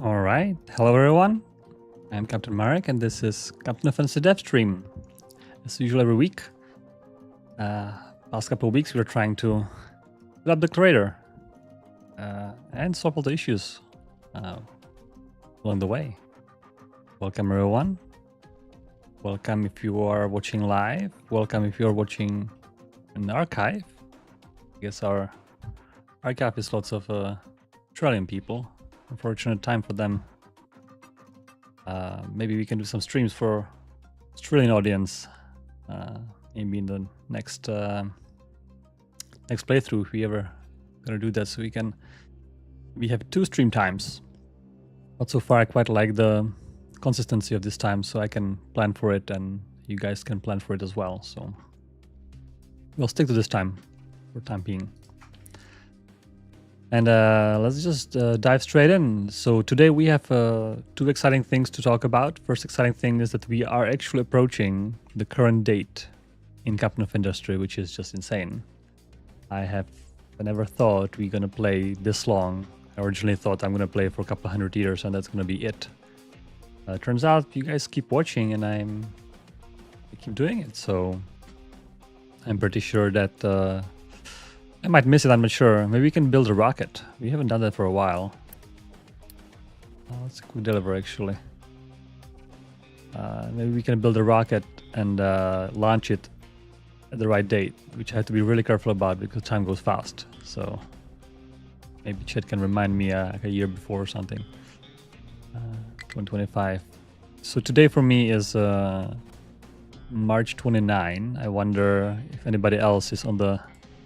All right, hello everyone. I'm Captain Marek, and this is Captain Offensive Dev Stream. As usual, every week. Past couple of weeks, we were trying to build up the crater and solve all the issues along the way. Welcome everyone. Welcome if you are watching live. Welcome if you are watching an archive. I guess our archive is lots of Australian people. Unfortunate time for them. Maybe we can do some streams for Australian audience. Maybe in the next next playthrough, if we ever gonna do that, so we have 2 stream times. But so far, I quite like the consistency of this time, so I can plan for it, and you guys can plan for it as well. So we'll stick to this time for time being. And let's just dive straight in. So today we have 2 exciting things to talk about. First exciting thing is that we are actually approaching the current date in Captain of Industry, which is just insane. I never thought we're gonna play this long. I originally thought I'm gonna play for a couple of 100 years and that's gonna be it. Turns out you guys keep watching and I keep doing it. So I'm pretty sure that I might miss it, I'm not sure. Maybe we can build a rocket. We haven't done that for a while. Let's quick deliver actually. Maybe we can build a rocket and launch it at the right date, which I have to be really careful about because time goes fast. So maybe chat can remind me like a year before or something. 2025. So today for me is March 29. I wonder if anybody else is on the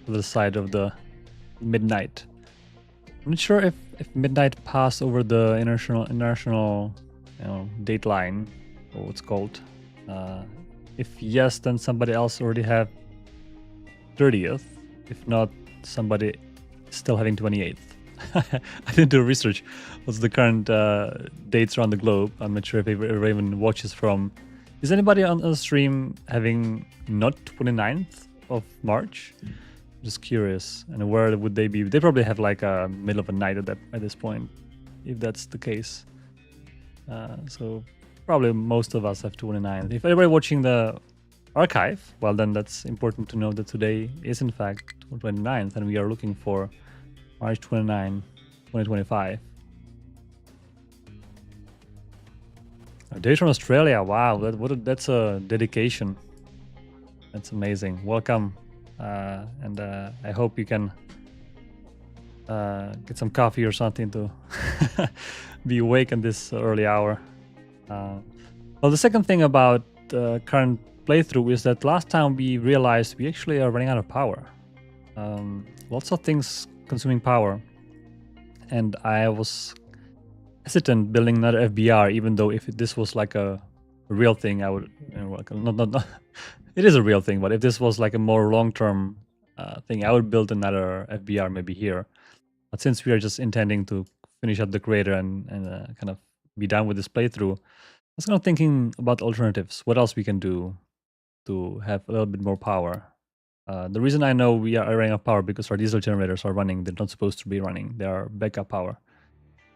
other side of the midnight. I'm not sure if midnight passed over the international date line, or what's called. If yes, then somebody else already have 30th. If not, somebody still having 28th. I didn't do research. What's the current dates around the globe? I'm not sure if even watches from. Is anybody on the stream having not 29th of March? Just curious. And where would they be? They probably have like a middle of a night at this point, if that's the case. So probably most of us have 29th. If anybody watching the archive, well then that's important to know that today is in fact 29th and we are looking for March 29, 2025. A day from Australia. Wow, that's a dedication. That's amazing. Welcome, and I hope you can get some coffee or something to be awake in this early hour. Well, the second thing about the current playthrough is that last time we realized we actually are running out of power. Lots of things consuming power, and I was hesitant building another FBR, even though if this was like a real thing, I would, not it is a real thing, but if this was like a more long-term thing, I would build another FBR maybe here. But since we are just intending to finish up the creator and kind of be done with this playthrough, I was kind of thinking about alternatives. What else we can do to have a little bit more power? The reason I know we are running out of power because our diesel generators are running. They're not supposed to be running. They are backup power.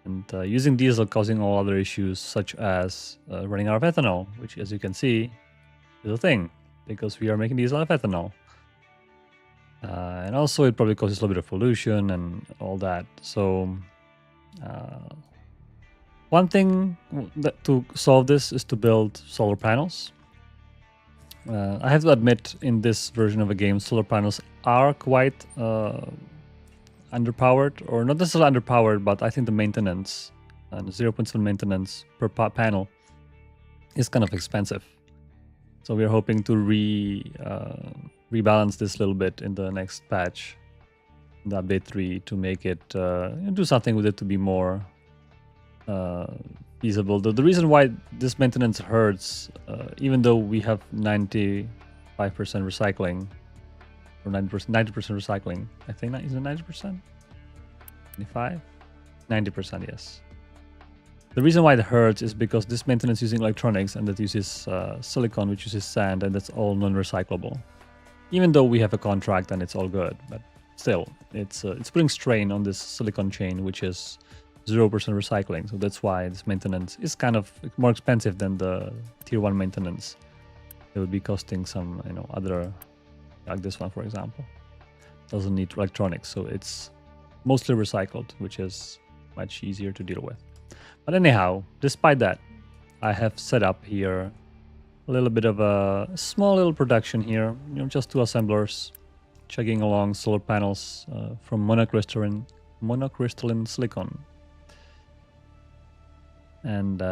And using diesel causing all other issues such as running out of ethanol, which as you can see is a thing because we are making diesel out of ethanol. And also it probably causes a little bit of pollution and all that. So one thing to solve this is to build solar panels. I have to admit, in this version of the game, solar panels are quite underpowered, or not necessarily underpowered, but I think the maintenance and 0.7 maintenance per panel is kind of expensive. So we're hoping to rebalance this a little bit in the next patch, in the update 3, to make it do something with it to be more feasible. The reason why this maintenance hurts, even though we have 95% recycling, or 90% recycling, I think, is it 90%? 95? 90%, yes. The reason why it hurts is because this maintenance using electronics, and that uses silicon, which uses sand, and that's all non-recyclable. Even though we have a contract and it's all good, but still, it's putting strain on this silicon chain, which is 0% recycling. So that's why this maintenance is kind of more expensive than the tier 1 maintenance. It would be costing some, other, like this one, for example. Doesn't need electronics, so it's mostly recycled, which is much easier to deal with. But anyhow, despite that, I have set up here a little bit of a small little production here, just 2 assemblers chugging along solar panels from monocrystalline silicon. And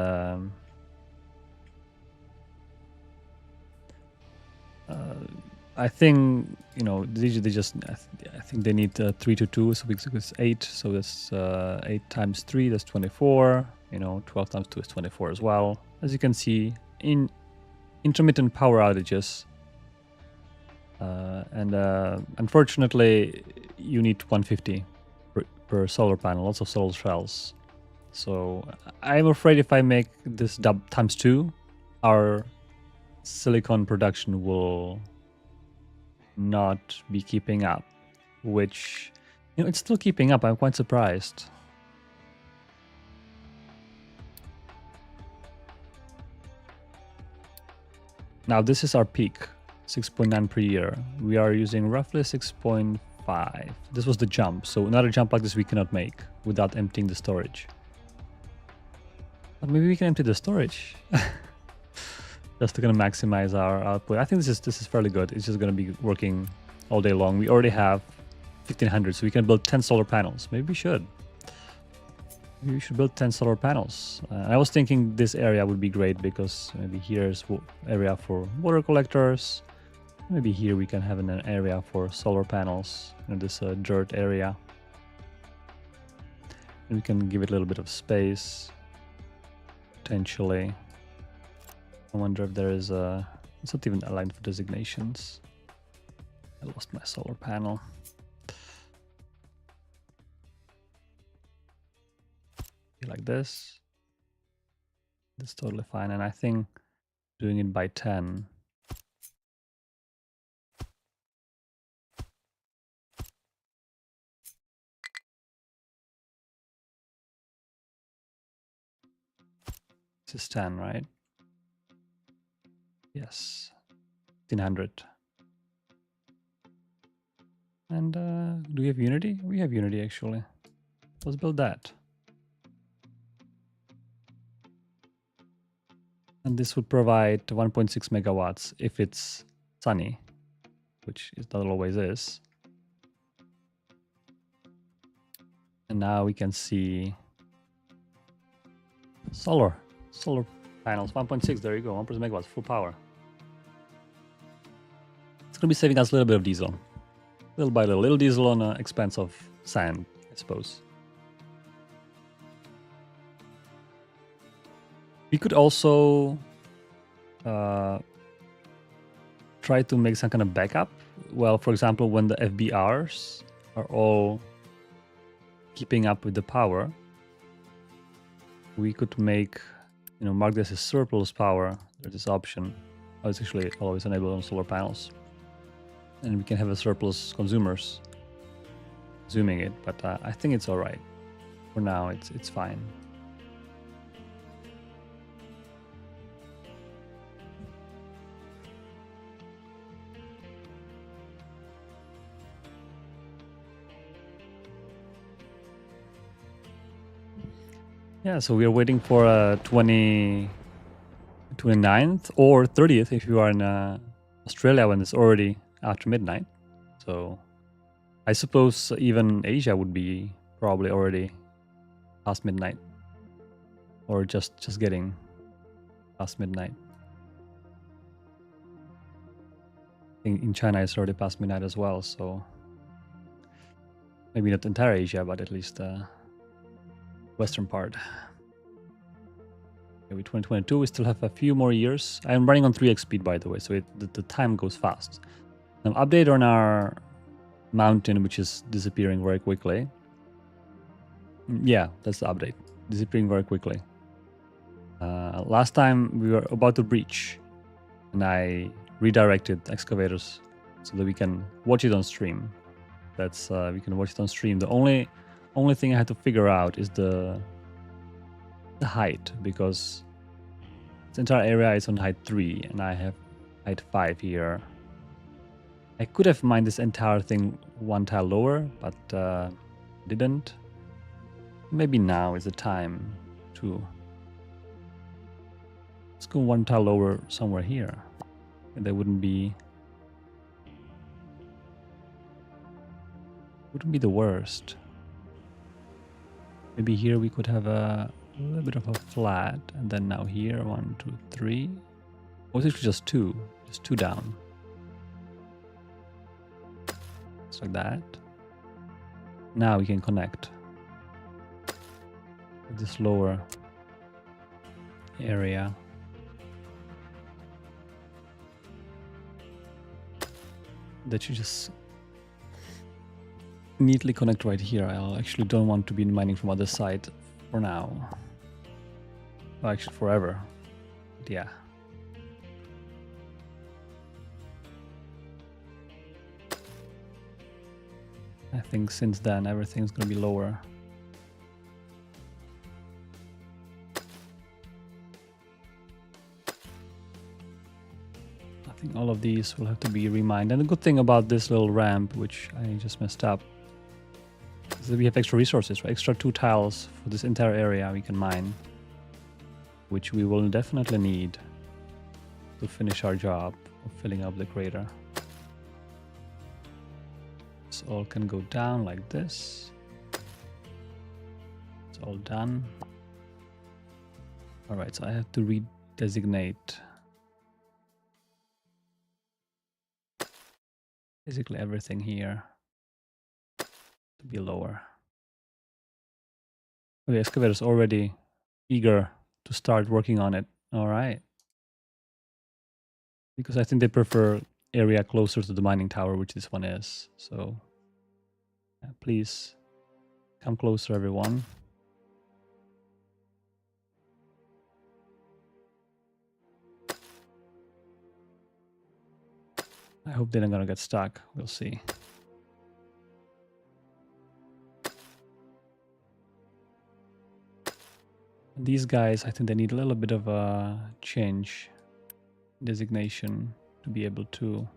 I think I think they need 3 to 2, so it's 8. So that's 8 times 3, that's 24. 12 times 2 is 24 as well. As you can see, in intermittent power outages, and unfortunately, you need 150 per solar panel, lots of solar cells. So I'm afraid if I make this times 2, our silicon production will not be keeping up, which, it's still keeping up. I'm quite surprised. Now this is our peak, 6.9 per year. We are using roughly 6.5. This was the jump, so another jump like this we cannot make without emptying the storage. But maybe we can empty the storage just to kind of maximize our output. I think this is fairly good. It's just going to be working all day long. We already have 1500, so we can build 10 solar panels. Maybe we should. Maybe we should build 10 solar panels. I was thinking this area would be great because maybe here's area for water collectors. Maybe here we can have an area for solar panels in this dirt area. And we can give it a little bit of space. Potentially. I wonder if there is a... It's not even aligned for designations. I lost my solar panel. Like this. That's totally fine. And I think doing it by 10. This is 10, right? Yes. 1500. And do we have Unity? We have Unity actually. Let's build that. And this would provide 1.6 megawatts if it's sunny, which it not always is. And now we can see solar panels, 1.6, there you go, 1% megawatts, full power. It's going to be saving us a little bit of diesel. Little by little diesel on the expense of sand, I suppose. We could also try to make some kind of backup. Well, for example, when the FBRs are all keeping up with the power, we could make, mark this as surplus power. There's this option. Oh, it's actually always enabled on solar panels. And we can have a surplus consumers consuming it, but I think it's all right. For now, it's fine. Yeah, so we are waiting for 29th or 30th if you are in Australia when it's already after midnight. So I suppose even Asia would be probably already past midnight, or just getting past midnight. I think in China it's already past midnight as well, so maybe not entire Asia, but at least western part. With 2022 we still have a few more years. I'm running on 3x speed, by the way, so the time goes fast. Now, update on our mountain, which is disappearing very quickly. Yeah, that's the update. Disappearing very quickly. Last time we were about to breach, and I redirected excavators so that we can watch it on stream. That's we can watch it on stream. The only thing I had to figure out is the height, because this entire area is on height 3 and I have height 5 here. I could have mined this entire thing one tile lower, but didn't. Maybe now is the time to... Let's go one tile lower somewhere here. That wouldn't be the worst. Maybe here we could have a little bit of a flat, and then now here 1, 2, 3. Or is it just two down? Just like that. Now we can connect with this lower area. That should just neatly connect right here. I actually don't want to be mining from other side for now. Well, actually forever. But yeah. I think since then everything's gonna be lower. I think all of these will have to be remined. And the good thing about this little ramp, which I just messed up, is that we have extra resources, right? Extra 2 tiles for this entire area we can mine, which we will definitely need to finish our job of filling up the crater. This all can go down like this. It's all done. All right, so I have to redesignate basically everything here to be lower. The excavator is already eager to start working on it. All right. Because I think they prefer area closer to the mining tower, which this one is. So yeah, please come closer, everyone. I hope they're not gonna get stuck. We'll see. And these guys, I think they need a little bit of a change designation to be able to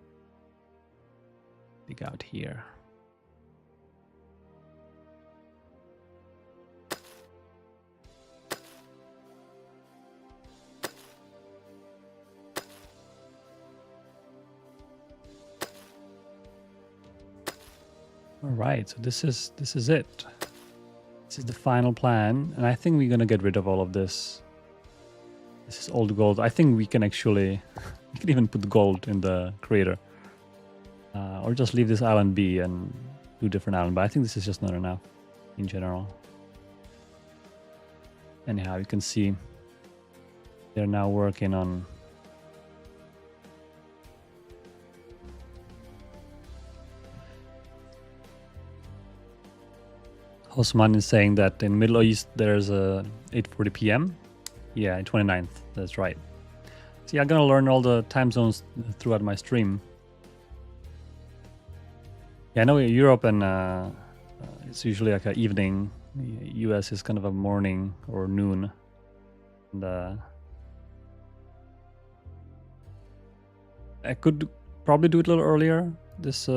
dig out here. All right, so this is it. This is the final plan, and I think we're gonna get rid of all of this. This is old gold. I think we can actually, we can even put gold in the crater, or just leave this island be and do different island. But I think this is just not enough in general. Anyhow, you can see they're now working on Osman is saying that in Middle East there's a 8:40 p.m. Yeah, 29th. That's right. See, I'm gonna learn all the time zones throughout my stream. Yeah, I know Europe and it's usually like an evening. US is kind of a morning or noon. And I could probably do it a little earlier. This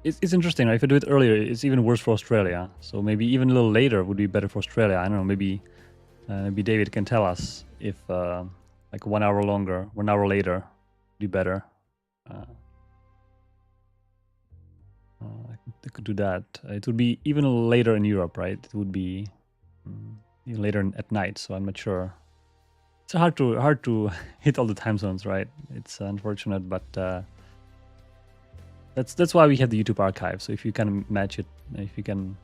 it's interesting, right? If I do it earlier, it's even worse for Australia. So maybe even a little later would be better for Australia. I don't know. Maybe David can tell us if like 1 hour longer, 1 hour later, would be better. I could do that. It would be even later in Europe, right? It would be even later at night. So I'm not sure. It's hard to hit all the time zones, right? It's unfortunate, but that's why we have the YouTube archive. So if you can match it, if you can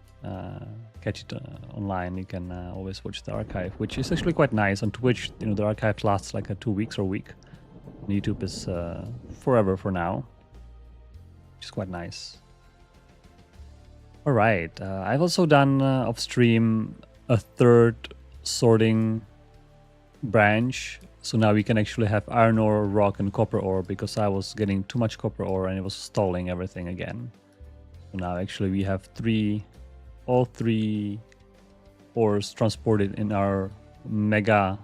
catch it online, you can always watch the archive, which is actually quite nice. On Twitch, you know, the archive lasts like 2 weeks or a week. On YouTube is forever for now, which is quite nice. All right, I've also done off stream a third sorting branch, so now we can actually have iron ore, rock, and copper ore, because I was getting too much copper ore and it was stalling everything again. So now actually we have all three ores transported in our mega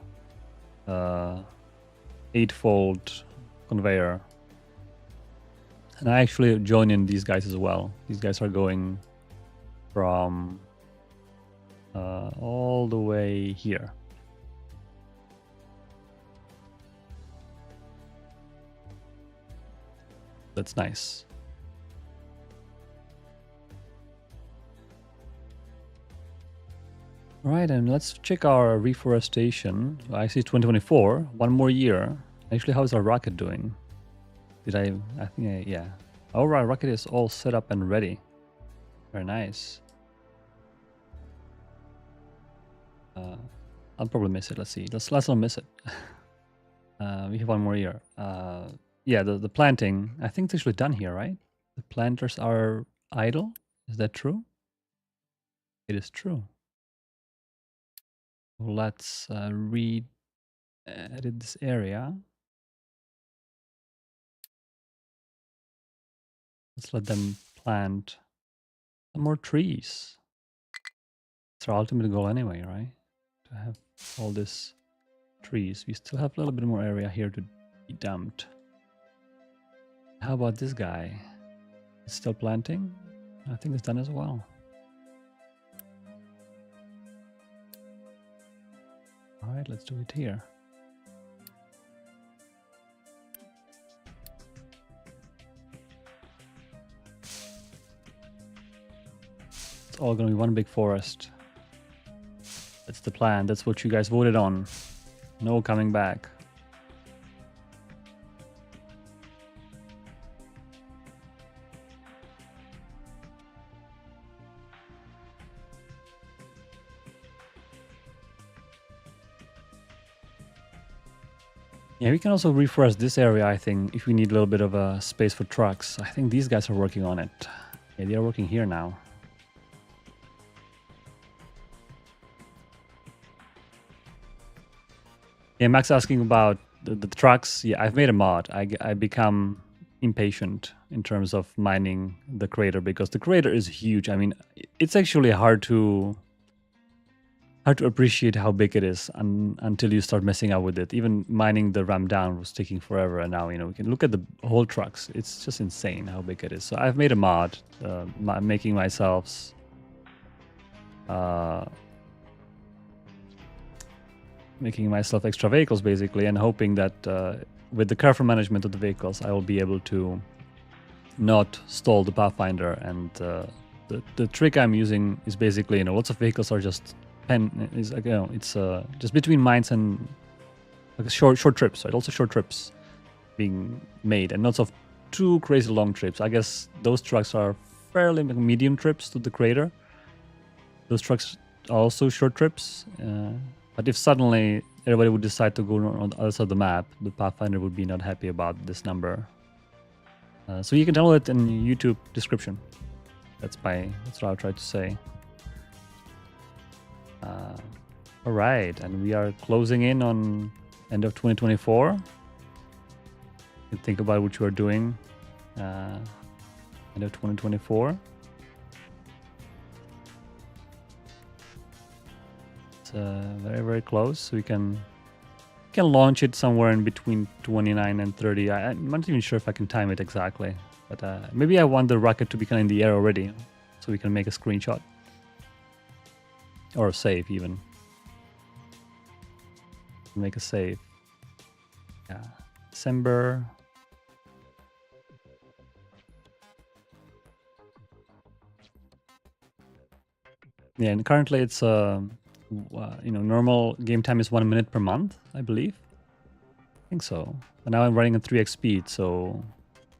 8-fold conveyor. And I actually join in these guys as well. These guys are going from all the way here. That's nice. All right, and let's check our reforestation. I see 2024, 1 more year. Actually, how is our rocket doing? I think, yeah. All right, rocket is all set up and ready. Very nice. I'll probably miss it. Let's see. Let's not miss it. We have 1 more year. Yeah, the planting, I think it's actually done here, right? The planters are idle. Is that true? It is true. Let's edit this area. Let's let them plant some more trees. It's our ultimate goal anyway, right? To have all these trees. We still have a little bit more area here to be dumped. How about this guy? It's still planting? I think it's done as well. All right, let's do it here. It's all gonna be one big forest. That's the plan. That's what you guys voted on. No coming back. Yeah, we can also reforest this area, I think, if we need a little bit of a space for trucks. I think these guys are working on it. Yeah, they are working here now. Yeah, Max asking about the trucks. Yeah, I've made a mod. I become impatient in terms of mining the crater, because the crater is huge. I mean, it's actually hard to appreciate how big it is until you start messing up with it. Even mining the ramp down was taking forever, and now, you know, we can look at the whole trucks. It's just insane how big it is. So I've made a mod, making myself extra vehicles, basically, and hoping that with the careful management of the vehicles, I will be able to not stall the Pathfinder and the trick I'm using is basically, you know, lots of vehicles are just it's like, you know, it's just between mines and like short trips, right? Also short trips being made, and lots of too crazy long trips. I guess those trucks are fairly medium trips to the crater. Those trucks are also short trips. But if suddenly everybody would decide to go on the other side of the map, the Pathfinder would be not happy about this number. So you can download it in YouTube description. That's what I'll try to say. All right, and we are closing in on end of 2024. You can think about what you are doing end of 2024. It's very, very close. So we can launch it somewhere in between 29 and 30. I'm not even sure if I can time it exactly, but maybe I want the rocket to be kind of in the air already, so we can make a screenshot or a save even. Make a save. Yeah, December. Yeah, and currently it's you know, normal game time is 1 minute per month, I believe. I think so. But now I'm running at 3x speed, so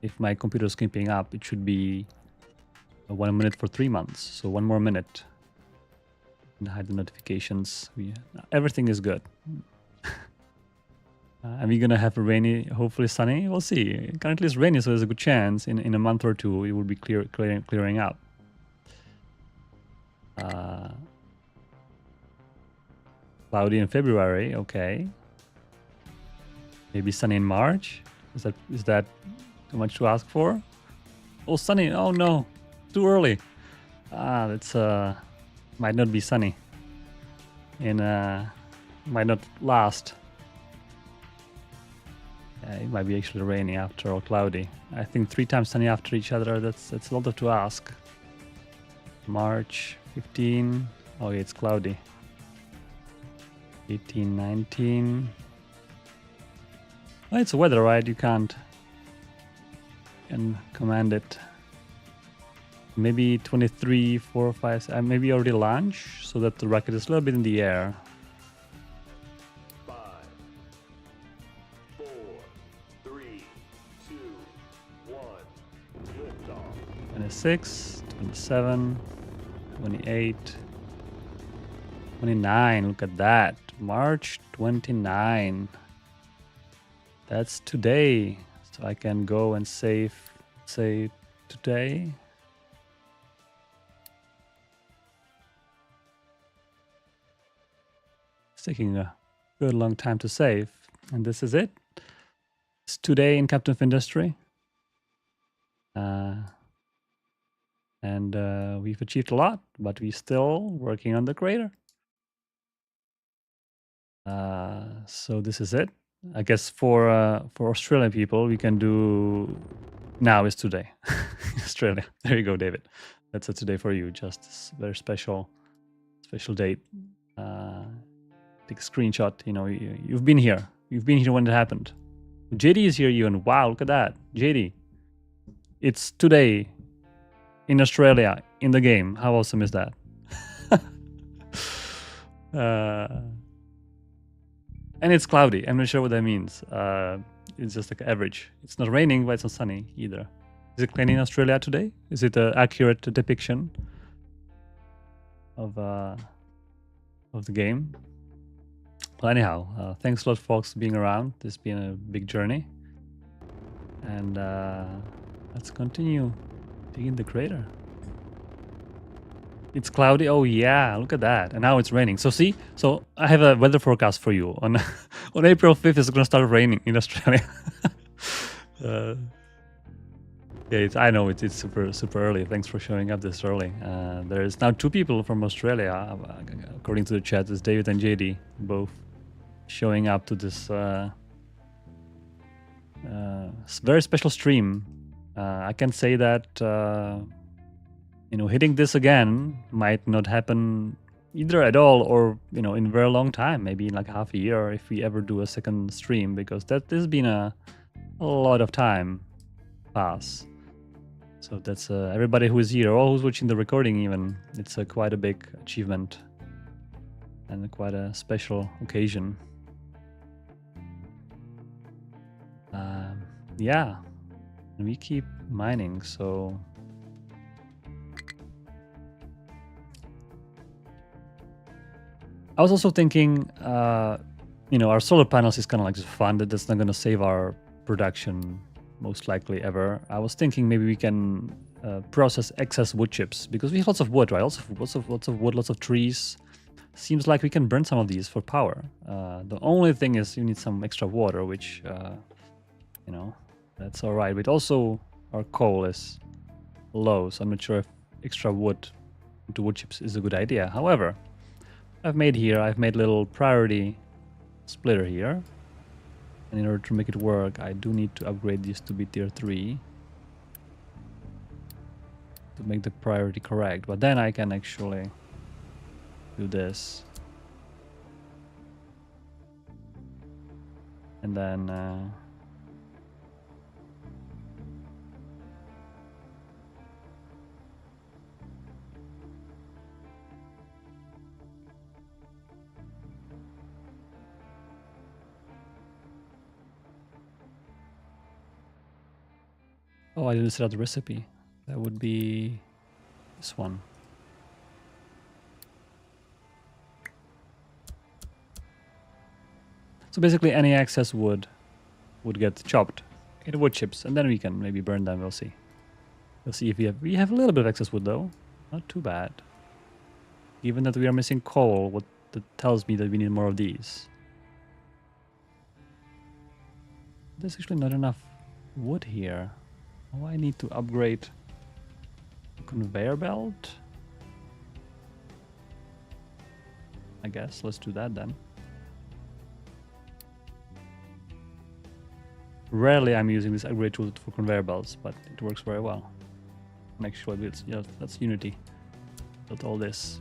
if my computer is keeping up, it should be 1 minute for 3 months. So 1 more minute. And hide the notifications. Everything is good. Are we gonna have a rainy, hopefully sunny? We'll see. Currently it's rainy, so there's a good chance in a month or two it will be clearing up. Cloudy in February, okay. Maybe sunny in March. Is that too much to ask for? Oh, sunny! Oh no, too early. That's might not be sunny, and might not last. It might be actually rainy after all, cloudy. I think 3 times sunny after each other. That's a lot to ask. March 15. Oh, yeah, it's cloudy. 18, 19. Well, it's weather, right? You can command it. Maybe 23, 4, 5. Maybe already launch so that the rocket is a little bit in the air. 5, 4, 3, 2, 1. Liftoff. 26, 27, 28, 29. Look at that. March 29. That's today. So I can go and say today. It's taking a good long time to save. And this is it. It's today in Captain Industry. And we've achieved a lot, but we're still working on the crater. So this is it. I guess for Australian people, we can do now is today. Australia. There you go, David. That's a today for you. Just this very special date. Take a screenshot. You know, you've been here. You've been here when it happened. JD is here, and wow, look at that, JD. It's today in Australia in the game. How awesome is that? And it's cloudy. I'm not sure what that means. It's just like average. It's not raining, but it's not sunny either. Is it clean in Australia today? Is it an accurate depiction of the game? Well, anyhow, thanks a lot, folks, for being around. This has been a big journey. And let's continue digging the crater. It's cloudy. Oh yeah, look at that. And now it's raining. So see, so I have a weather forecast for you. On April 5th, it's going to start raining in Australia. Yeah, I know it's super early. Thanks for showing up this early. There is now 2 people from Australia, according to the chat. It's David and JD, both showing up to this very special stream. I can say that you know, hitting this again might not happen either at all, or you know, in a very long time, maybe in like half a year if we ever do a second stream, because this has been a lot of time pass. So that's everybody who is here, or who's watching the recording even. It's quite a big achievement and quite a special occasion. Yeah, and we keep mining, so I was also thinking, you know, our solar panels is kind of like just fun. That's not going to save our production, most likely ever. I was thinking maybe we can process excess wood chips because we have lots of wood, right? Lots of wood, lots of trees. Seems like we can burn some of these for power. The only thing is you need some extra water, which you know, that's all right. But also our coal is low, so I'm not sure if extra wood into wood chips is a good idea. However, I've made little priority splitter here, and in order to make it work I do need to upgrade this to be tier 3 to make the priority correct, but then I can actually do this and then oh, I didn't set out the recipe. That would be this one. So basically any excess wood would get chopped into wood chips, and then we can maybe burn them. We'll see. We'll see if we have a little bit of excess wood though. Not too bad. Given that we are missing coal, what that tells me that we need more of these. There's actually not enough wood here. Oh, I need to upgrade the conveyor belt. I guess let's do that then. Rarely I'm using this upgrade tool for conveyor belts, but it works very well. Make sure it's, yeah, that's Unity. Built all this.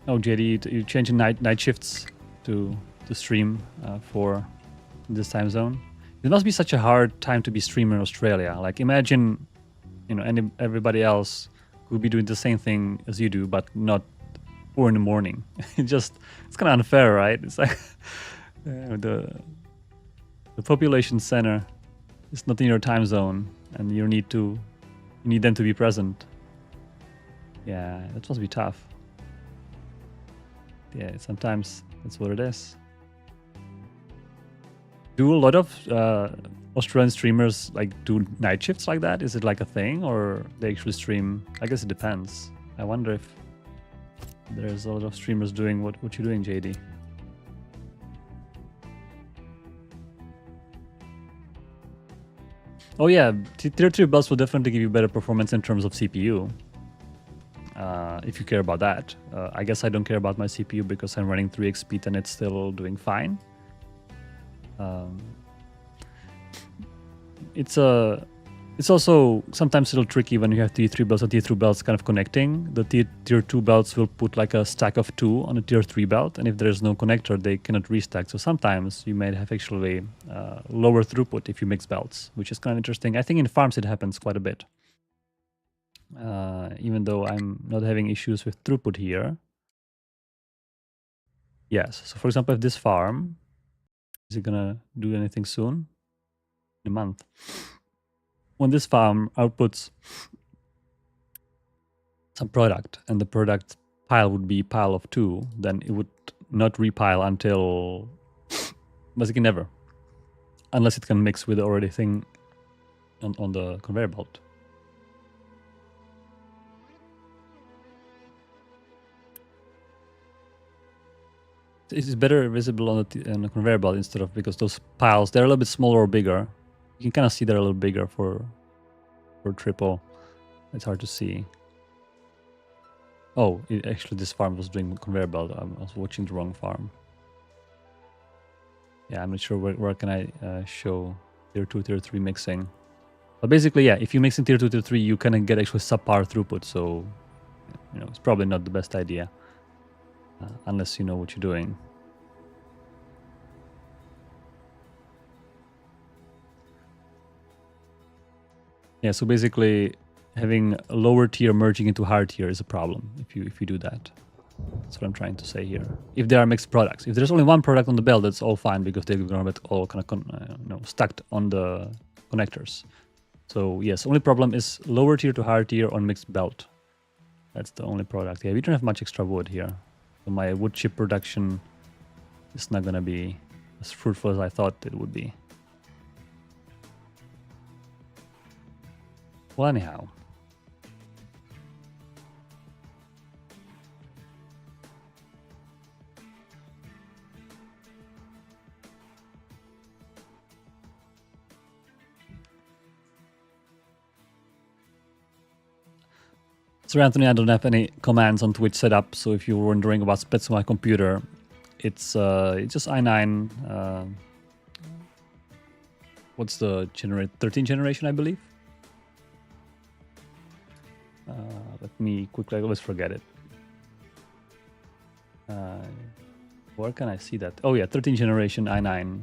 Oh, JD, you change night shifts to stream for this time zone. It must be such a hard time to be streamer in Australia. Like imagine, you know, everybody else could be doing the same thing as you do, but not 4 in the morning. It's kind of unfair, right? It's like the population center is not in your time zone, and you need them to be present. Yeah, that must be tough. Yeah, sometimes that's what it is. Do a lot of Australian streamers like do night shifts like that? Is it like a thing, or they actually stream? I guess it depends. I wonder if there's a lot of streamers doing what you're doing, JD. Oh yeah, tier 3 belts will definitely give you better performance in terms of CPU. If you care about that. I guess I don't care about my CPU because I'm running 3x speed and it's still doing fine. It's also sometimes a little tricky when you have tier 3 belts and tier 3 belts kind of connecting. The tier 2 belts will put like a stack of 2 on a tier 3 belt, and if there is no connector, they cannot restack. So sometimes you may have actually lower throughput if you mix belts, which is kind of interesting. I think in farms it happens quite a bit. Even though I'm not having issues with throughput here. Yes, so for example, if this farm, is it gonna do anything soon? In a month. When this farm outputs some product, and the product pile would be pile of 2, then it would not repile until basically never. Unless it can mix with the already thing on the conveyor belt. It's better visible on the conveyor belt instead of, because those piles, they're a little bit smaller or bigger. You can kind of see they're a little bigger for triple. It's hard to see. Oh, actually this farm was doing conveyor belt. I was watching the wrong farm. Yeah, I'm not sure where can I show tier 2, tier 3 mixing. But basically, yeah, if you mix in tier 2, tier 3, you can get actually subpar throughput. So, you know, it's probably not the best idea. unless you know what you're doing. Yeah, so basically having a lower tier merging into higher tier is a problem if you do that. That's what I'm trying to say here. If there are mixed products, if there's only one product on the belt, that's all fine because they're gonna get all kind of stacked on the connectors. So yes, only problem is lower tier to higher tier on mixed belt. That's the only product. Yeah, we don't have much extra wood here, so my wood chip production is not gonna be as fruitful as I thought it would be. Well, anyhow. So Anthony, I don't have any commands on Twitch set up, so if you're wondering about splits on my computer, it's just i9. What's the 13 generation, I believe? Let me quickly, I always forget it. Where can I see that? Oh yeah, 13 generation i9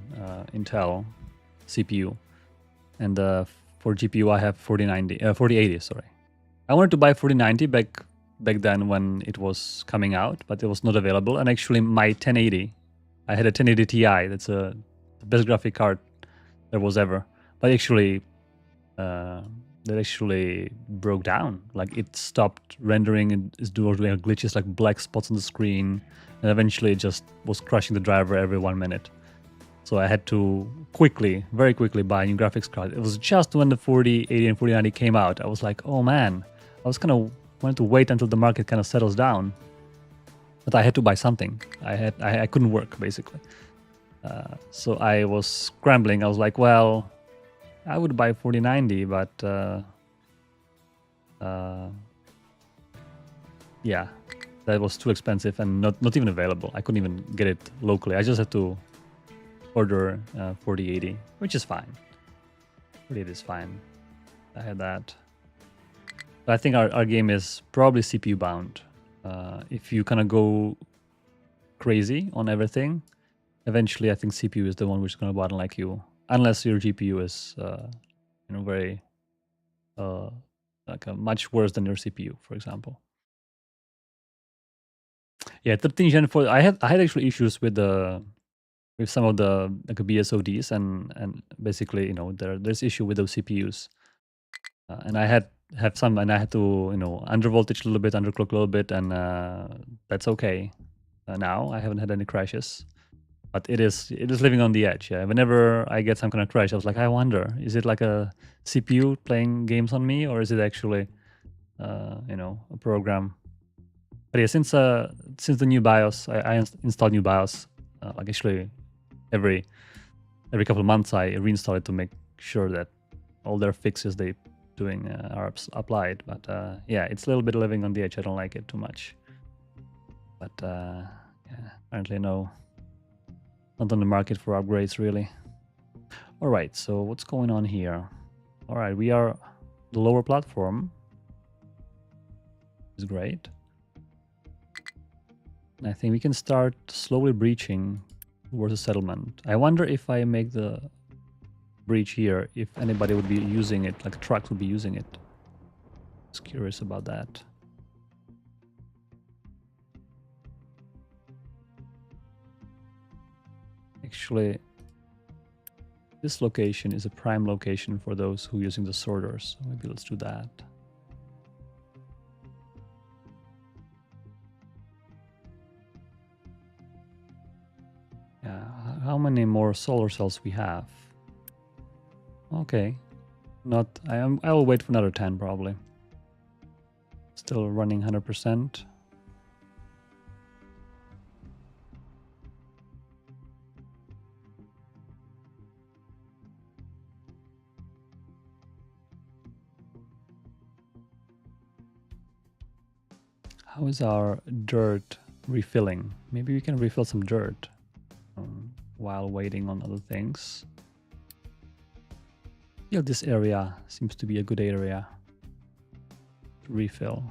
Intel CPU. And for GPU, I have 4080, sorry. I wanted to buy 4090 back then when it was coming out, but it was not available. And actually my 1080, I had a 1080 Ti, that's the best graphic card there was ever. But actually, that actually broke down. Like it stopped rendering and is doing glitches like black spots on the screen. And eventually it just was crashing the driver every 1 minute. So I had to very quickly buy a new graphics card. It was just when the 4080 and 4090 came out. I was like, oh man, I was kind of wanted to wait until the market kind of settles down. But I had to buy something. I couldn't work basically. So I was scrambling. I was like, well, I would buy 4090, but yeah, that was too expensive and not even available. I couldn't even get it locally. I just had to order 4080, which is fine. 4080 is fine. I had that. But I think our game is probably CPU bound. If you kind of go crazy on everything, eventually I think CPU is the one which is going to bottleneck you, unless your GPU is very much worse than your CPU, for example. Yeah, 13 Gen 4. I had actually issues with some of the like BSODs and basically there's issue with those CPUs, and I have some, and I had to under voltage a little bit, underclock a little bit, and that's okay. Now I haven't had any crashes. But it is living on the edge. Yeah. Whenever I get some kind of crash, I was like, I wonder, is it like a CPU playing games on me, or is it actually, a program? But yeah, since the new BIOS, I installed new BIOS. Like actually, every couple of months, I reinstall it to make sure that all their fixes they doing are applied. But yeah, it's a little bit living on the edge. I don't like it too much. But yeah, apparently no. Not on the market for upgrades, really. All right, so what's going on here? All right, we are the lower platform. Is great. And I think we can start slowly breaching towards a settlement. I wonder if I make the breach here, if anybody would be using it, like a truck would be using it. Just curious about that. Actually, this location is a prime location for those who are using the sorters. So maybe let's do that. Yeah, how many more solar cells we have? Okay, I'll wait for another 10 probably. Still running 100%. How is our dirt refilling? Maybe we can refill some dirt while waiting on other things. Yeah, this area seems to be a good area to refill.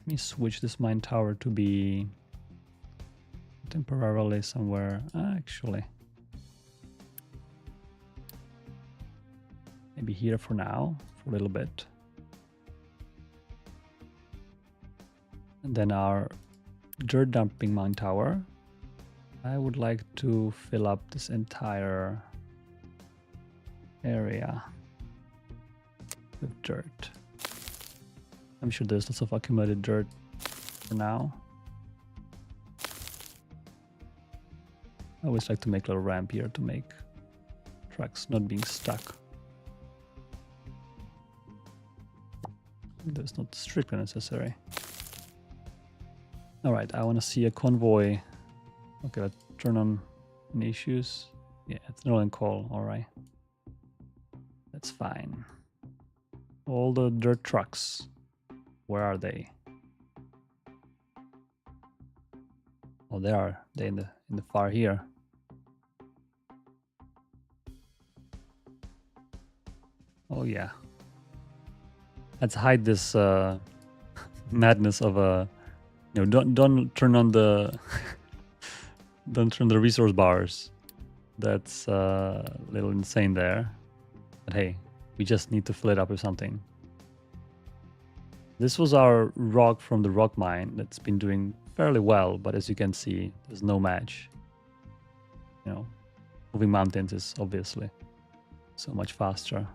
Let me switch this mine tower to be temporarily somewhere. Actually, maybe here for now, for a little bit. And then our dirt dumping mine tower. I would like to fill up this entire area with dirt. I'm sure there's lots of accumulated dirt for now. I always like to make a little ramp here to make trucks not being stuck. That's not strictly necessary. All right, I want to see a convoy. Okay, let's turn on any issues. Yeah, it's no and call. All right, that's fine. All the dirt trucks, where are they? Oh, they are. They in the far here. Oh yeah. Let's hide this madness of a. You know, don't turn on the don't turn the resource bars. That's a little insane there. But hey, we just need to fill it up with something. This was our rock from the rock mine that's been doing fairly well, but as you can see, there's no match. You know, moving mountains is obviously so much faster.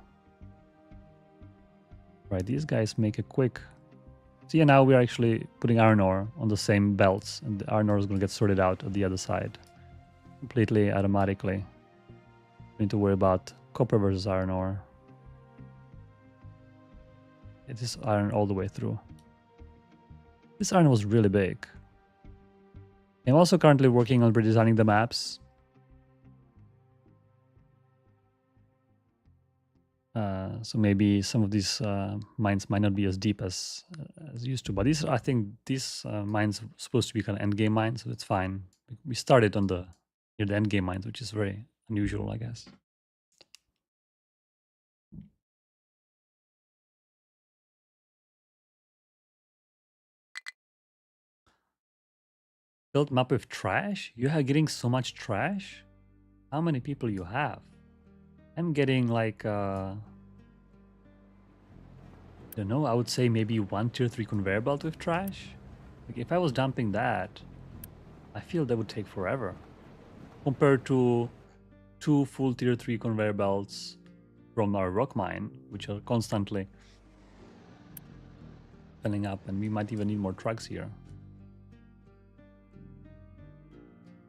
Right, these guys make a quick. See, so yeah, now we're actually putting iron ore on the same belts, and the iron ore is going to get sorted out at the other side completely automatically. We need to worry about copper versus iron ore. It is iron all the way through. This iron was really big. I'm also currently working on redesigning the maps. So maybe some of these mines might not be as deep as used to, but these, I think these mines are supposed to be kind of end game mines, so it's fine. We started on near the end game mines, which is very unusual, I guess. Build map with trash? You are getting so much trash? How many people you have? I'm getting like I don't know, I would say maybe 1 tier 3 conveyor belt with trash. Like if I was dumping that, I feel that would take forever. Compared to 2 full tier 3 conveyor belts from our rock mine, which are constantly filling up, and we might even need more trucks here.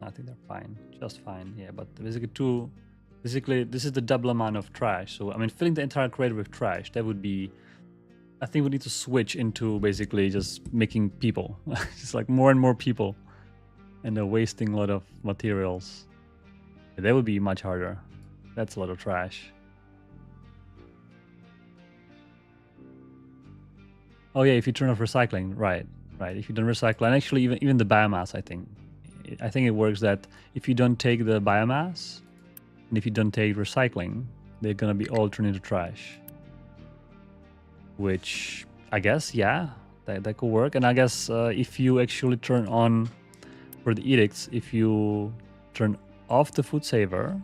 I think they're fine, just fine. Yeah, but basically this is the double amount of trash. So I mean, filling the entire crate with trash, that would be, I think we need to switch into basically just making people. Just like more and more people, and they're wasting a lot of materials. That would be much harder. That's a lot of trash. Oh yeah, if you turn off recycling, right. If you don't recycle, and actually even the biomass, I think it works that if you don't take the biomass, and if you don't take recycling, they're gonna be all turned into trash. Which I guess, yeah, that could work. And I guess if you actually turn on, for the edicts, if you turn off the food saver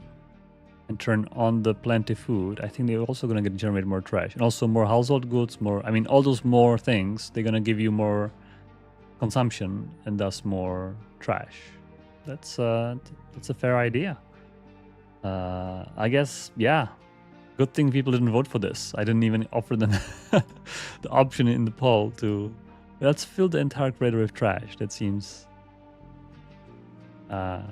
and turn on the plenty food, I think they're also going to generate more trash. And also more household goods, I mean, all those more things, they're going to give you more consumption and thus more trash. That's a fair idea. I guess, yeah. Good thing people didn't vote for this. I didn't even offer them the option in the poll to, let's fill the entire crater with trash. That seems... yeah,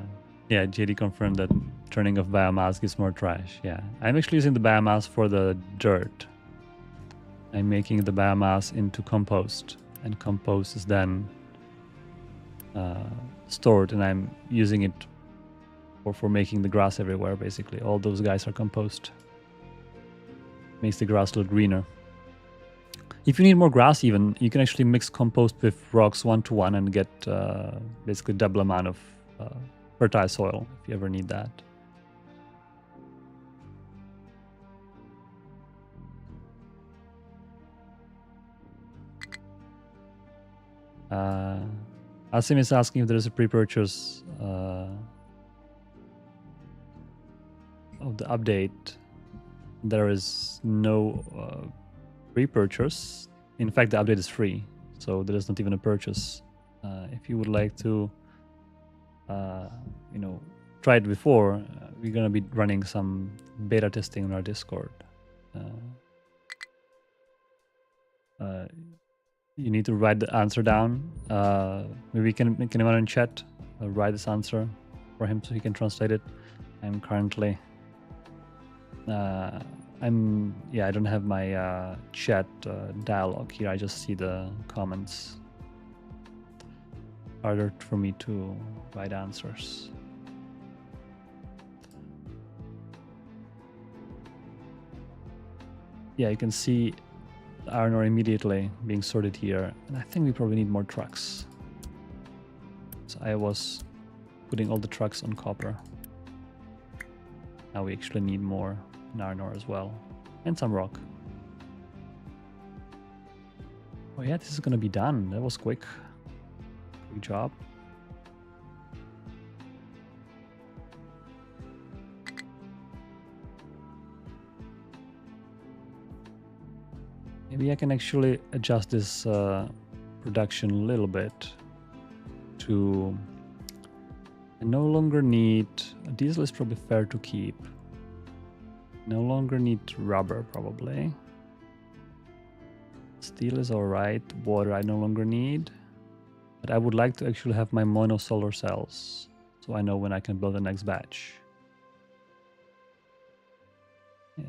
JD confirmed that turning off biomass gives more trash. Yeah, I'm actually using the biomass for the dirt. I'm making the biomass into compost, and compost is then stored, and I'm using it for making the grass everywhere, basically. All those guys are compost. Makes the grass look greener. If you need more grass even, you can actually mix compost with rocks 1-to-1 and get basically double amount of fertile soil if you ever need that. Asim is asking if there is a pre-purchase of the update. There is no pre-purchase. In fact, the update is free, so there is not even a purchase. If you would like to, try it before, we're gonna be running some beta testing on our Discord. You need to write the answer down. Maybe can anyone in chat write this answer for him so he can translate it. I'm currently I don't have my chat dialogue here. I just see the comments. Harder for me to write answers. Yeah, you can see iron ore immediately being sorted here, and I think we probably need more trucks. So I was putting all the trucks on copper. Now we actually need more iron ore as well, and some rock. Oh yeah, this is gonna be done. That was quick. Good job. Maybe I can actually adjust this production a little bit to... I no longer need... Diesel is probably fair to keep. No longer need rubber, probably. Steel is alright. Water I no longer need. But I would like to actually have my mono solar cells, so I know when I can build the next batch. Yeah.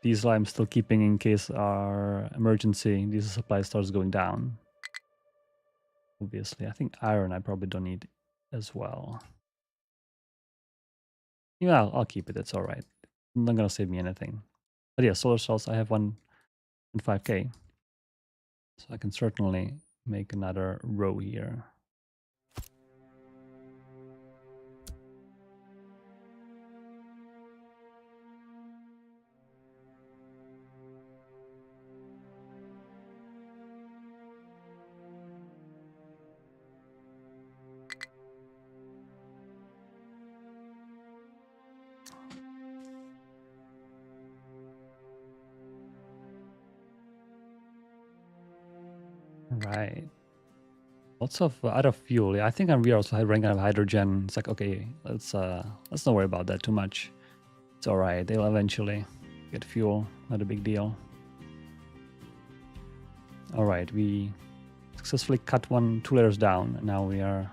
Diesel I'm still keeping in case our emergency diesel supply starts going down. Obviously, I think iron I probably don't need as well. Yeah, I'll keep it. It's all right. Not gonna save me anything. But yeah, solar cells I have 1.5k, so I can certainly make another row here. Right. Lots of other fuel. Yeah, I think we are also running out of hydrogen. It's like, okay, let's not worry about that too much. It's all right. They'll eventually get fuel. Not a big deal. All right, we successfully cut 2 layers down, and now we are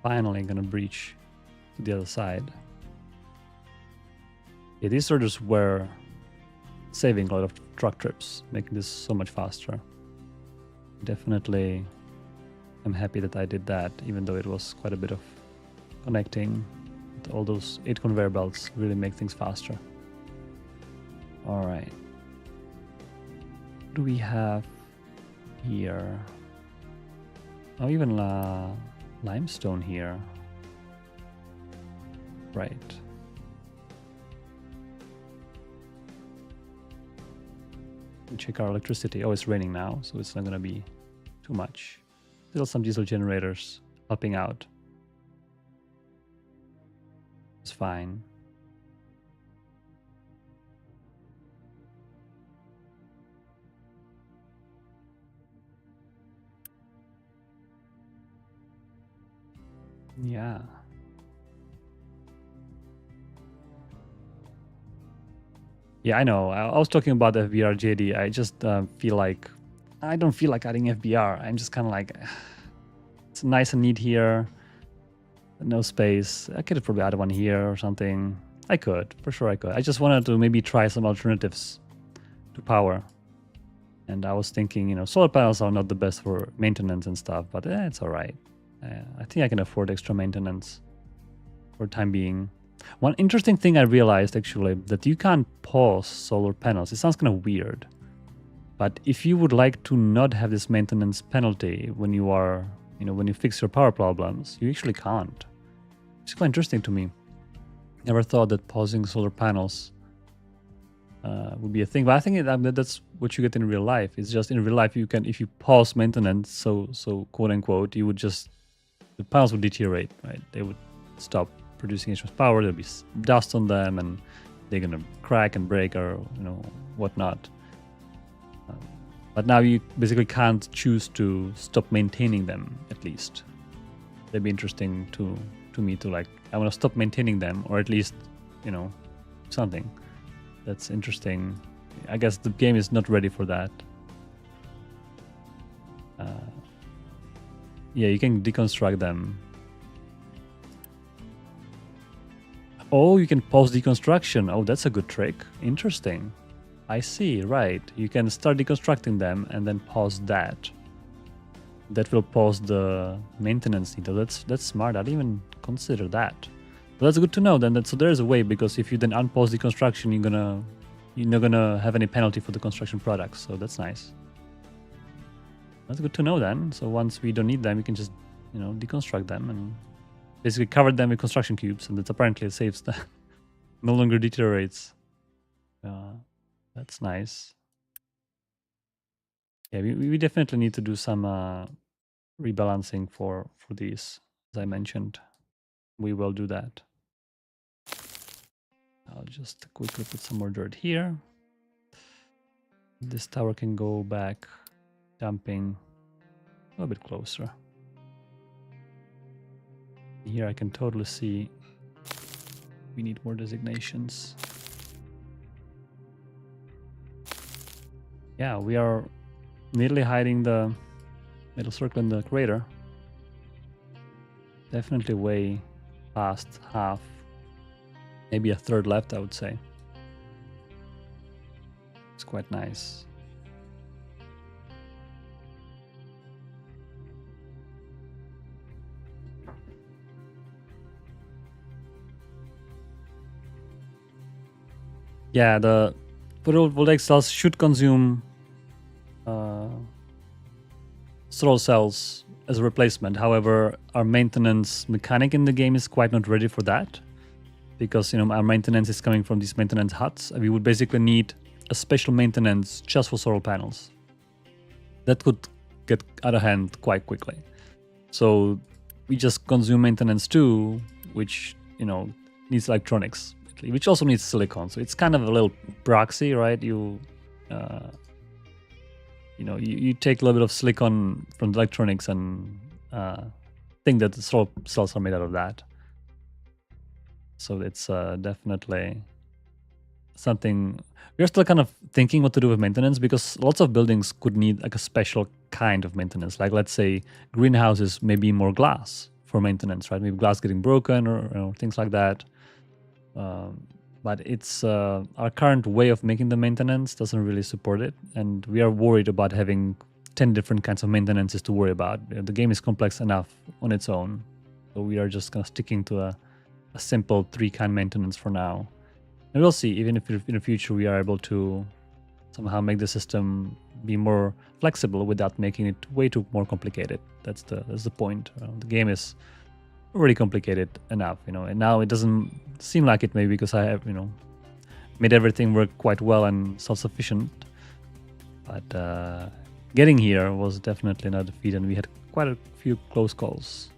finally gonna breach to the other side. Yeah, these sorters were saving a lot of truck trips, making this so much faster. Definitely, I'm happy that I did that, even though it was quite a bit of connecting. All those 8 conveyor belts really make things faster. All right. What do we have here? Oh, even limestone here. Right. We check our electricity. Oh, it's raining now, so it's not gonna be too much. Still some diesel generators helping out. It's fine. Yeah. Yeah, I know. I was talking about FBR JD. I just feel like I don't feel like adding FBR. I'm just kind of like, it's nice and neat here. No space. I could probably add one here or something. I could, for sure I could. I just wanted to maybe try some alternatives to power. And I was thinking, you know, solar panels are not the best for maintenance and stuff, but it's all right. I think I can afford extra maintenance for the time being. One interesting thing I realized actually, that you can't pause solar panels. It sounds kind of weird. But if you would like to not have this maintenance penalty when you are, you know, when you fix your power problems, you actually can't. It's quite interesting to me. Never thought that pausing solar panels would be a thing. But I think that's what you get in real life. It's just in real life you can, if you pause maintenance, so quote unquote, you would just, the panels would deteriorate, right? They would stop producing as much power. There'll be dust on them, and they're gonna crack and break, or whatnot. But now you basically can't choose to stop maintaining them. At least that'd be interesting to me to, like, I want to stop maintaining them, or at least something. That's interesting. I guess the game is not ready for that. Yeah, you can deconstruct them. Oh, you can pause deconstruction. Oh, that's a good trick. Interesting. I see, right. You can start deconstructing them and then pause that. That will pause the maintenance need. That's smart. I didn't even consider that. But that's good to know then. So there's a way, because if you then unpause deconstruction, you're not gonna have any penalty for the construction products. So that's nice. That's good to know then. So once we don't need them, we can just deconstruct them and basically cover them with construction cubes, and that's apparently it saves them. No longer deteriorates. That's nice. Yeah, we definitely need to do some rebalancing for these, as I mentioned. We will do that. I'll just quickly put some more dirt here. This tower can go back, dumping a little bit closer. Here I can totally see we need more designations. Yeah, we are nearly hiding the middle circle in the crater. Definitely way past half. Maybe a third left, I would say. It's quite nice. Yeah, the photovoltaic cells should consume solar cells as a replacement. However, our maintenance mechanic in the game is quite not ready for that, because our maintenance is coming from these maintenance huts. We would basically need a special maintenance just for solar panels. That could get out of hand quite quickly. So we just consume maintenance too, which needs electronics, which also needs silicon. So it's kind of a little proxy, right? You take a little bit of silicon from the electronics and think that the solar cells are made out of that. So it's definitely something we're still kind of thinking what to do with maintenance, because lots of buildings could need like a special kind of maintenance. Like, let's say greenhouses, maybe more glass for maintenance, right? Maybe glass getting broken or things like that. But it's our current way of making the maintenance doesn't really support it, and we are worried about having 10 different kinds of maintenances to worry about. The game is complex enough on its own, so we are just kind of sticking to a simple 3-kind maintenance for now. And we'll see, even if in the future we are able to somehow make the system be more flexible without making it way too more complicated. That's the point. The game is already complicated enough, and now it doesn't seem like it, maybe because I have, made everything work quite well and self-sufficient. But getting here was definitely not a feat, and we had quite a few close calls.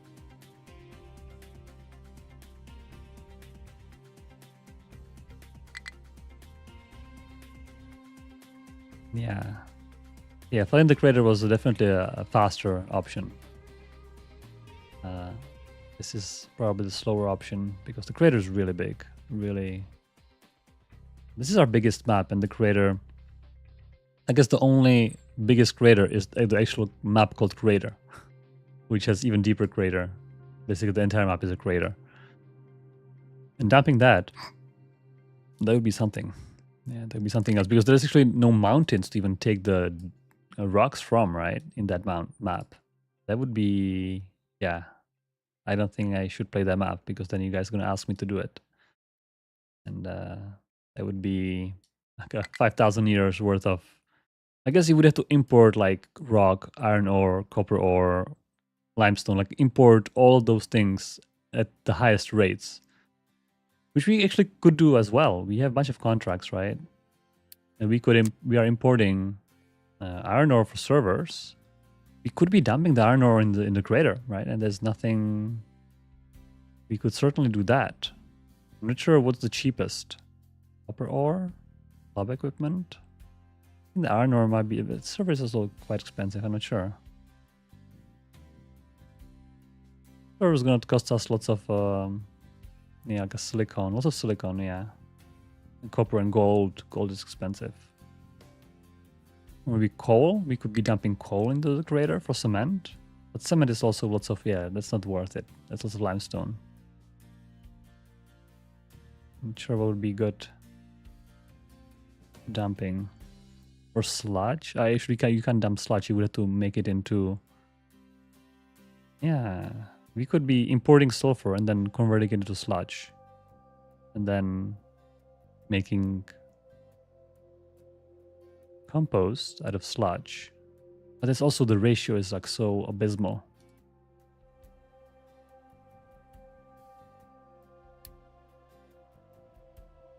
Yeah, flooding the crater was definitely a faster option. This is probably the slower option, because the crater is really big. Really, this is our biggest map, and the crater, I guess the only biggest crater is the actual map called Crater, which has even deeper crater. Basically, the entire map is a crater. And dumping that would be something. Yeah, that would be something else, because there's actually no mountains to even take the rocks from, right, in that map. That would be, yeah. I don't think I should play that map, because then you guys are going to ask me to do it. And that would be like a 5,000 years worth of, I guess you would have to import like rock, iron ore, copper ore, limestone, like import all of those things at the highest rates, which we actually could do as well. We have a bunch of contracts, right? And we are importing iron ore for servers. We could be dumping the iron ore in the crater, right? And there's nothing. We could certainly do that. I'm not sure what's the cheapest. Copper ore, lab equipment. I think the iron ore might be. The server is also quite expensive. I'm not sure. Server is going to cost us lots of, yeah, like a silicon, lots of silicon, yeah. And copper and gold. Gold is expensive. Maybe coal. We could be dumping coal into the crater for cement. But cement is also lots of, yeah, that's not worth it. That's lots of limestone. I'm not sure what would be good. Dumping. Or sludge. Actually, you can't dump sludge. You would have to make it into... Yeah. We could be importing sulfur and then converting it into sludge. And then making compost out of sludge. But it's also the ratio is like so abysmal.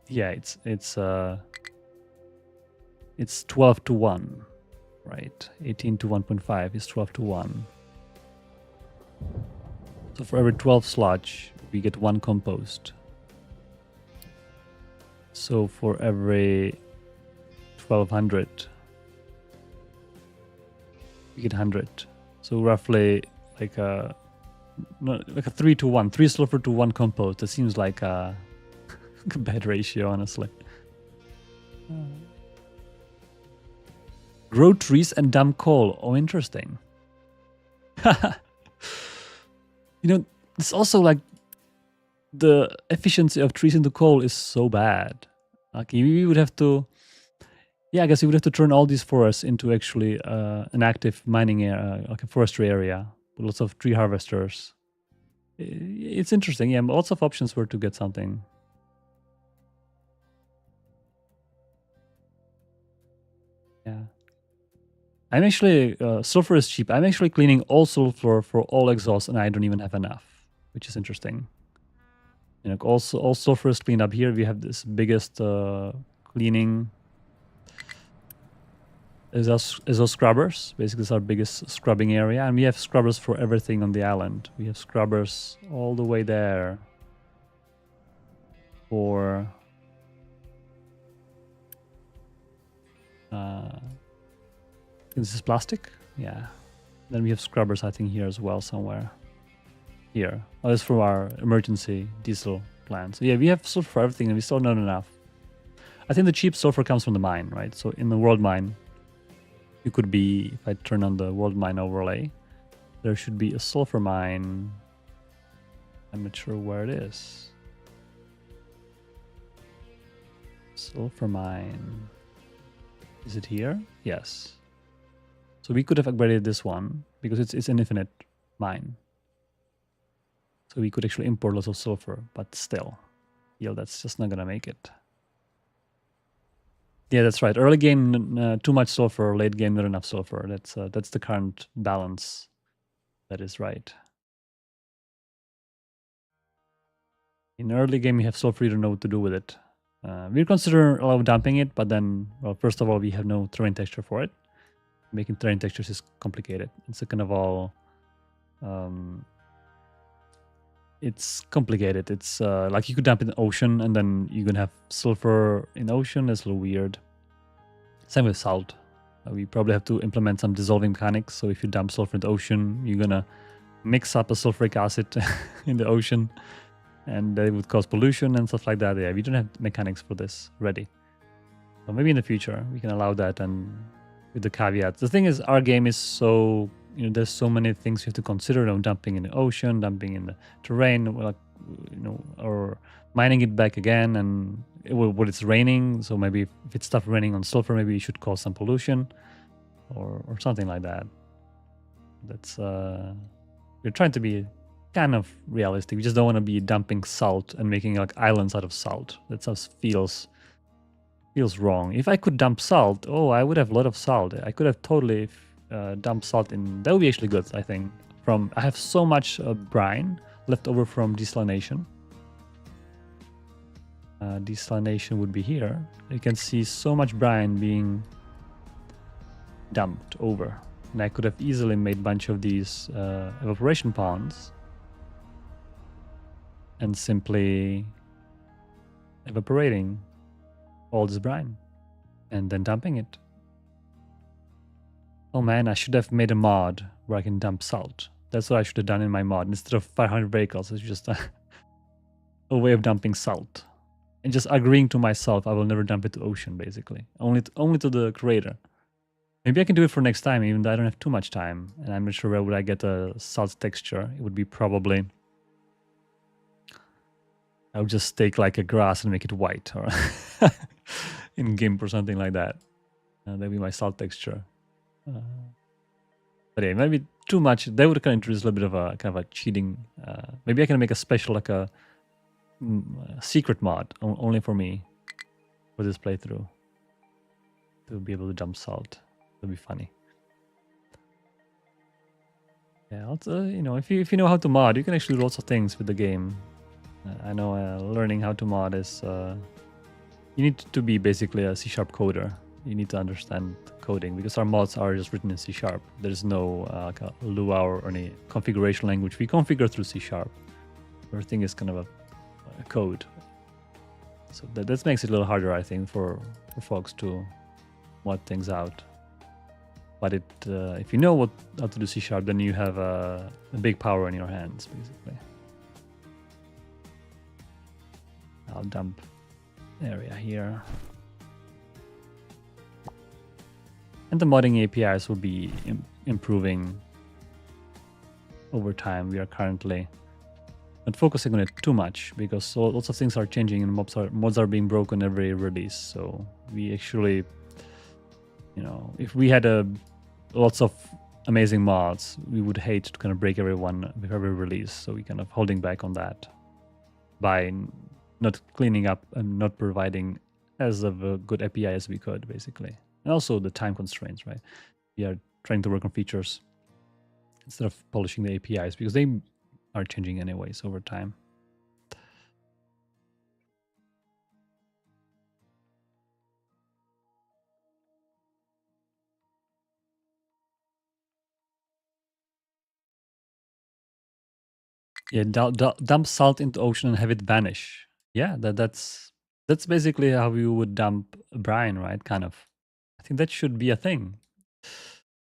Yeah, it's 12 to 1, right? 18 to 1.5 is 12 to 1. So for every 12 sludge, we get 1 compost. So for every 1200, we get 100. So roughly like a 3 to 1, 3 sulfur to 1 compost. That seems like a bad ratio, honestly. Grow trees and dump coal. Oh, interesting. You know, it's also like the efficiency of trees into coal is so bad. Like we would have to, yeah, I guess we would have to turn all these forests into actually an active mining area, like a forestry area with lots of tree harvesters. It's interesting, yeah. Lots of options where to get something. Yeah. I'm actually, sulfur is cheap. I'm actually cleaning all sulfur for all exhaust and I don't even have enough, which is interesting. You know, also all sulfur is cleaned up here. We have this biggest cleaning exhaust scrubbers. Basically, it's our biggest scrubbing area. And we have scrubbers for everything on the island. We have scrubbers all the way there for... this is plastic? Yeah. Then we have scrubbers, I think, here as well somewhere. Here. Oh, that's for our emergency diesel plant. So yeah, we have sulfur for everything and we still not enough. I think the cheap sulfur comes from the mine, right? So in the world mine, you could be, if I turn on the world mine overlay, there should be a sulfur mine. I'm not sure where it is. Sulfur mine. Is it here? Yes. So we could have upgraded this one because it's an infinite mine. So we could actually import lots of sulfur, but still, that's just not gonna make it. Yeah, that's right. Early game, too much sulfur. Late game, not enough sulfur. That's the current balance. That is right. In early game, you have sulfur. You don't know what to do with it. We're considering a lot of dumping it, but then, well, first of all, we have no terrain texture for it. Making terrain textures is complicated. And second of all, it's complicated. It's like you could dump in the ocean and then you're gonna have sulfur in the ocean. That's a little weird. Same with salt. We probably have to implement some dissolving mechanics. So if you dump sulfur in the ocean, you're gonna mix up a sulfuric acid in the ocean, and that would cause pollution and stuff like that. Yeah, we don't have mechanics for this ready. So maybe in the future we can allow that, and with the caveats. The thing is, our game is so, there's so many things you have to consider. Dumping in the ocean, dumping in the terrain, like, or mining it back again, and when it's raining. So maybe if it stopped raining on sulfur, maybe it should cause some pollution, or something like that. That's we're trying to be kind of realistic. We just don't want to be dumping salt and making like islands out of salt. That just feels wrong. If I could dump salt, I would have a lot of salt. I could have totally dumped salt in. That would be actually good, I think. I have so much brine left over from desalination. desalination would be here. You can see so much brine being dumped over. And I could have easily made a bunch of these evaporation ponds and simply evaporating all this brine and then dumping it. Oh man, I should have made a mod where I can dump salt. That's what I should have done in my mod. Instead of 500 vehicles, it's just a way of dumping salt. And just agreeing to myself, I will never dump it to ocean, basically. Only to the creator. Maybe I can do it for next time, even though I don't have too much time. And I'm not sure where would I get a salt texture. It would be probably... I would just take like a grass and make it white. Or in GIMP or something like that. That'd be my salt texture. But yeah, maybe too much. That would kind of introduce a little bit of a kind of a cheating. Maybe I can make a special, like a secret mod only for me for this playthrough to be able to dump salt. It'll be funny. Yeah, also, you know, if you know how to mod, you can actually do lots of things with the game. I know learning how to mod is you need to be basically a C# coder. You need to understand coding because our mods are just written in C#. There's no Lua or any configuration language. We configure through C#. Everything is kind of a code. So that makes it a little harder, I think, for folks to mod things out. But if you know how to do C#, then you have a big power in your hands, basically. I'll dump area here. And the modding APIs will be improving over time. We are currently not focusing on it too much because lots of things are changing and mods are being broken every release. So we actually, you know, if we had lots of amazing mods, we would hate to kind of break everyone with every release. So we kind of holding back on that by not cleaning up and not providing as of a good API as we could, basically. And also the time constraints, right? We are trying to work on features instead of polishing the APIs because they are changing anyways over time. Yeah, dump salt into ocean and have it vanish. Yeah, that's basically how you would dump brine, right? Kind of. I think that should be a thing.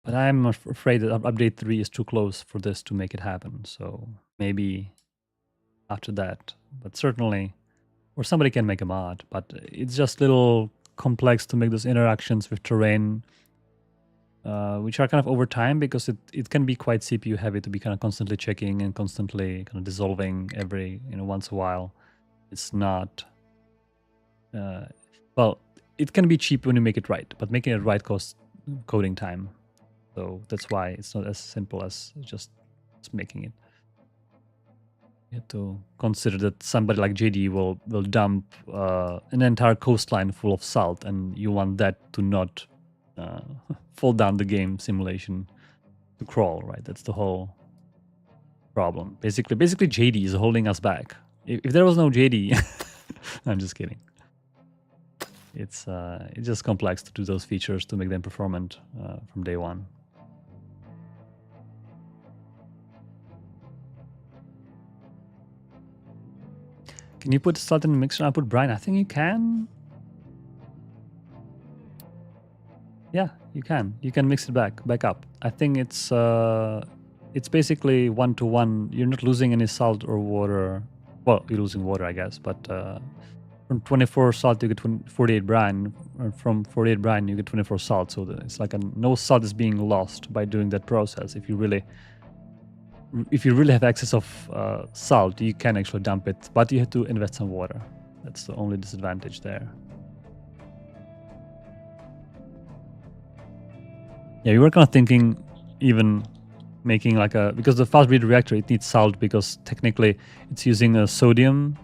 But I'm afraid that update 3 is too close for this to make it happen. So maybe after that, but certainly, or somebody can make a mod, but it's just a little complex to make those interactions with terrain, which are kind of over time because it can be quite CPU heavy to be kind of constantly checking and constantly kind of dissolving every, once a while. It's not, well, it can be cheap when you make it right, but making it right costs coding time. So that's why it's not as simple as just making it. You have to consider that somebody like JD will dump an entire coastline full of salt, and you want that to not fall down the game simulation to crawl, right? That's the whole problem. Basically JD is holding us back. If there was no JD, I'm just kidding. It's just complex to do those features to make them performant from day one. Can you put salt in the mixer and I put brine? I think you can. Yeah, you can. You can mix it back up. I think it's basically 1-to-1. You're not losing any salt or water. Well, you're losing water, I guess, but from 24 salt you get 48 brine. Or from 48 brine you get 24 salt. So it's like no salt is being lost by doing that process. If you really have excess of salt, you can actually dump it, but you have to invest some water. That's the only disadvantage there. Yeah, we were kind of thinking even making like because the fast breeder reactor, it needs salt because technically it's using a sodium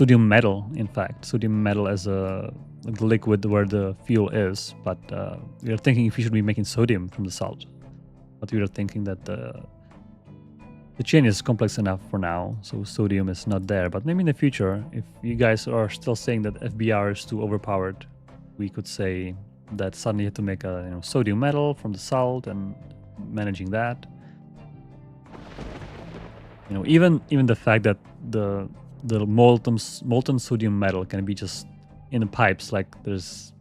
metal, in fact. Sodium metal as a liquid where the fuel is, but we are thinking if we should be making sodium from the salt. But we were thinking that the chain is complex enough for now, so sodium is not there. But maybe in the future, if you guys are still saying that FBR is too overpowered, we could say that suddenly you have to make a sodium metal from the salt and managing that. Even the fact that the molten sodium metal can be just in the pipes, like there's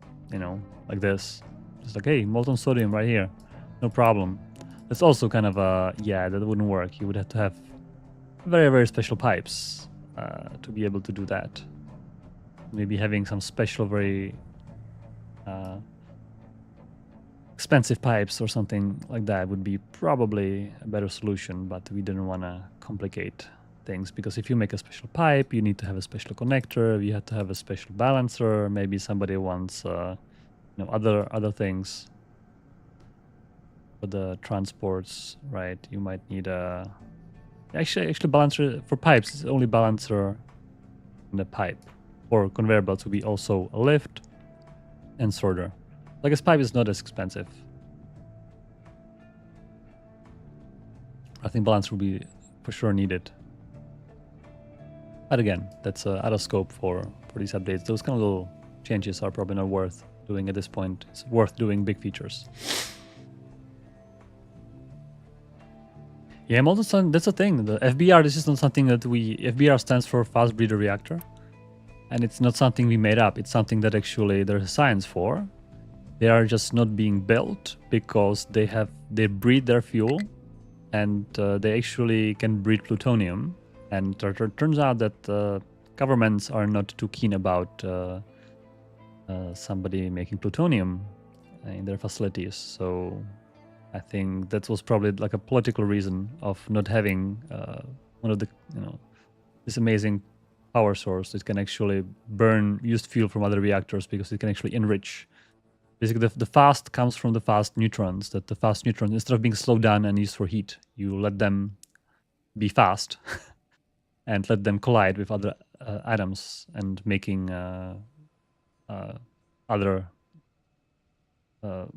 like this, just like, hey, molten sodium right here, no problem. That's also kind of yeah, that wouldn't work. You would have to have very, very special pipes to be able to do that. Maybe having some special, very expensive pipes or something like that would be probably a better solution, but we didn't want to complicate things, because if you make a special pipe, you need to have a special connector, you have to have a special balancer, maybe somebody wants other things for the transports, right? You might need a actually balancer for pipes. It's only balancer in the pipe. For conveyor belts would be also a lift and sorter. Like a pipe is not as expensive. I think balancer will be for sure needed. But again, that's out of scope for these updates. Those kind of little changes are probably not worth doing at this point. It's worth doing big features. Yeah, molten, that's the thing. The FBR, this is not something that FBR stands for fast breeder reactor. And it's not something we made up. It's something that actually there's a science for. They are just not being built because they breed their fuel, and they actually can breed plutonium. And it turns out that governments are not too keen about somebody making plutonium in their facilities. So I think that was probably like a political reason of not having one of the this amazing power source that can actually burn used fuel from other reactors, because it can actually enrich. Basically, the fast comes from the fast neutrons. That the fast neutrons, instead of being slowed down and used for heat, you let them be fast and let them collide with other atoms and making other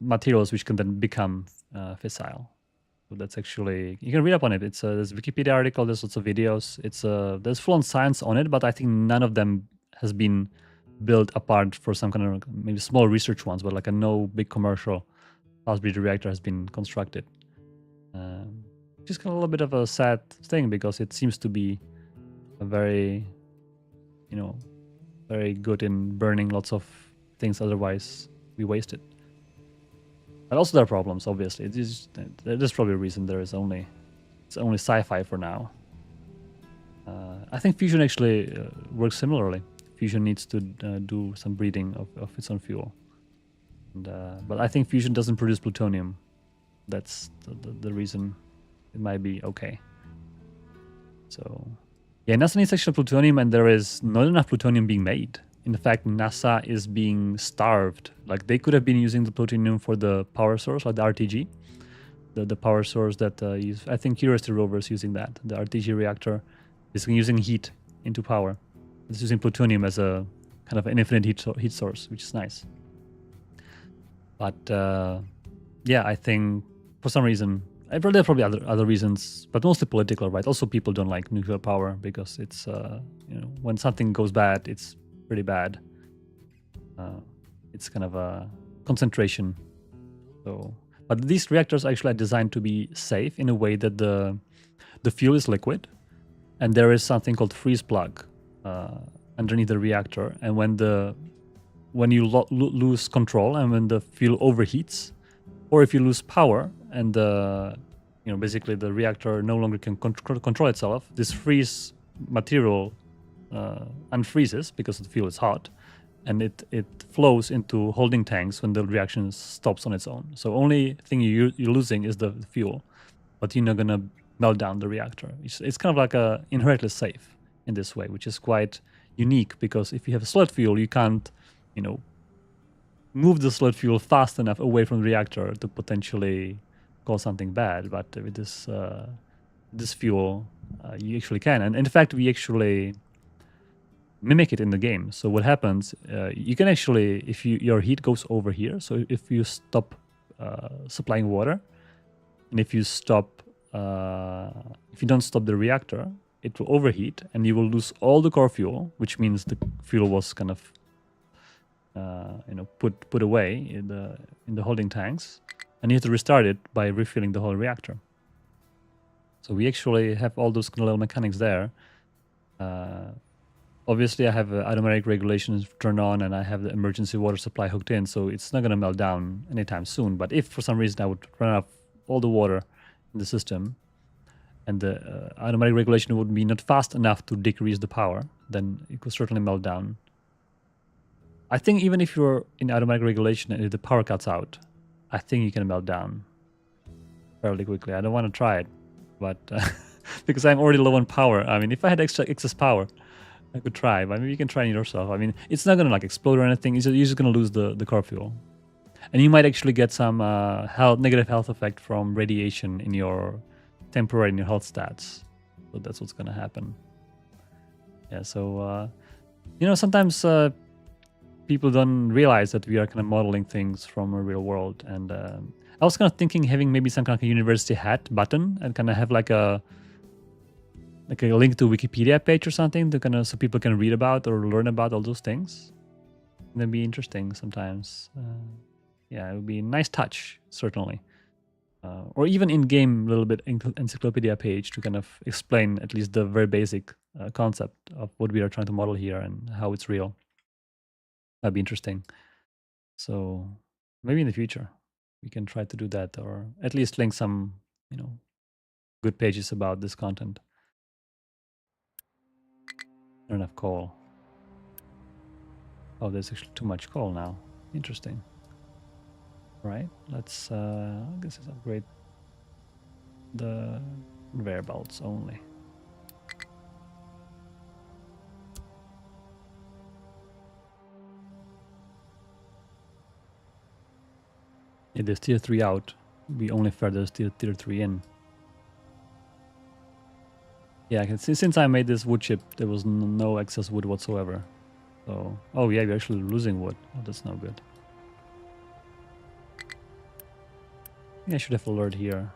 materials which can then become fissile. So that's actually, you can read up on it. It's there's a Wikipedia article. There's lots of videos. There's full-on science on it, but I think none of them has been built apart for some kind of maybe small research ones, but like no big commercial fast breeder reactor has been constructed. Just kind of a little bit of a sad thing, because it seems to be a very, very good in burning lots of things otherwise we wasted. But also there are problems, obviously. There's probably a reason it's only sci-fi for now. I think fusion actually works similarly. Fusion needs to do some breeding of its own fuel. But I think fusion doesn't produce plutonium. That's the reason it might be okay. So, yeah, NASA needs actual plutonium, and there is not enough plutonium being made. In fact, NASA is being starved. Like, they could have been using the plutonium for the power source, like the RTG. The power source that I think Curiosity rover is using that. The RTG reactor is using heat into power. It's using plutonium as a kind of an infinite heat source, which is nice. But yeah, I think for some reason, there are probably other reasons, but mostly political, right? Also, people don't like nuclear power because it's when something goes bad, it's pretty bad. It's kind of a concentration. So, but these reactors actually are designed to be safe in a way that the fuel is liquid, and there is something called freeze plug underneath the reactor, and when you lose control and when the fuel overheats, or if you lose power and basically the reactor no longer can control itself, this freeze material unfreezes because the fuel is hot, and it flows into holding tanks when the reaction stops on its own. So only thing you're losing is the fuel, but you're not gonna melt down the reactor. It's kind of like inherently safe in this way, which is quite unique, because if you have solid fuel, you can't move the solid fuel fast enough away from the reactor to potentially cause something bad. But with this fuel, you actually can. And in fact, we actually mimic it in the game. So what happens, you can actually, if your heat goes over here, so if you stop supplying water, and if you stop if you don't stop the reactor, it will overheat and you will lose all the core fuel, which means the fuel was kind of put away in the holding tanks, and you have to restart it by refilling the whole reactor. So we actually have all those little mechanics there. Obviously, I have automatic regulations turned on, and I have the emergency water supply hooked in, so it's not going to melt down anytime soon. But if for some reason I would run out of all the water in the system, and the automatic regulation would be not fast enough to decrease the power, then it could certainly melt down. I think even if you're in automatic regulation and if the power cuts out, I think you can melt down fairly quickly. I don't want to try it, but because I'm already low on power. I mean, if I had excess power, I could try, but maybe you can try it yourself. I mean, it's not gonna like explode or anything. You're just gonna lose the core fuel, and you might actually get some negative health effect from radiation in your temporary health stats. So that's what's gonna happen. Yeah. So sometimes people don't realize that we are kind of modeling things from a real world, and I was kind of thinking having maybe some kind of a university hat button and kind of have like a link to Wikipedia page or something to kind of so people can read about or learn about all those things. And that'd be interesting sometimes. Yeah, it would be a nice touch, certainly. Or even in-game little bit encyclopedia page to kind of explain at least the very basic concept of what we are trying to model here and how it's real. That'd be interesting. So maybe in the future we can try to do that, or at least link some, good pages about this content. Not enough coal. Oh, there's actually too much coal now. Interesting. Right, let's I guess let's upgrade the conveyor belts only. Yeah, there's tier 3 out. We only fed there's tier 3 in. Yeah, since I made this wood chip, there was no excess wood whatsoever. So, oh yeah, we're actually losing wood. Oh, that's no good. I should have alert here.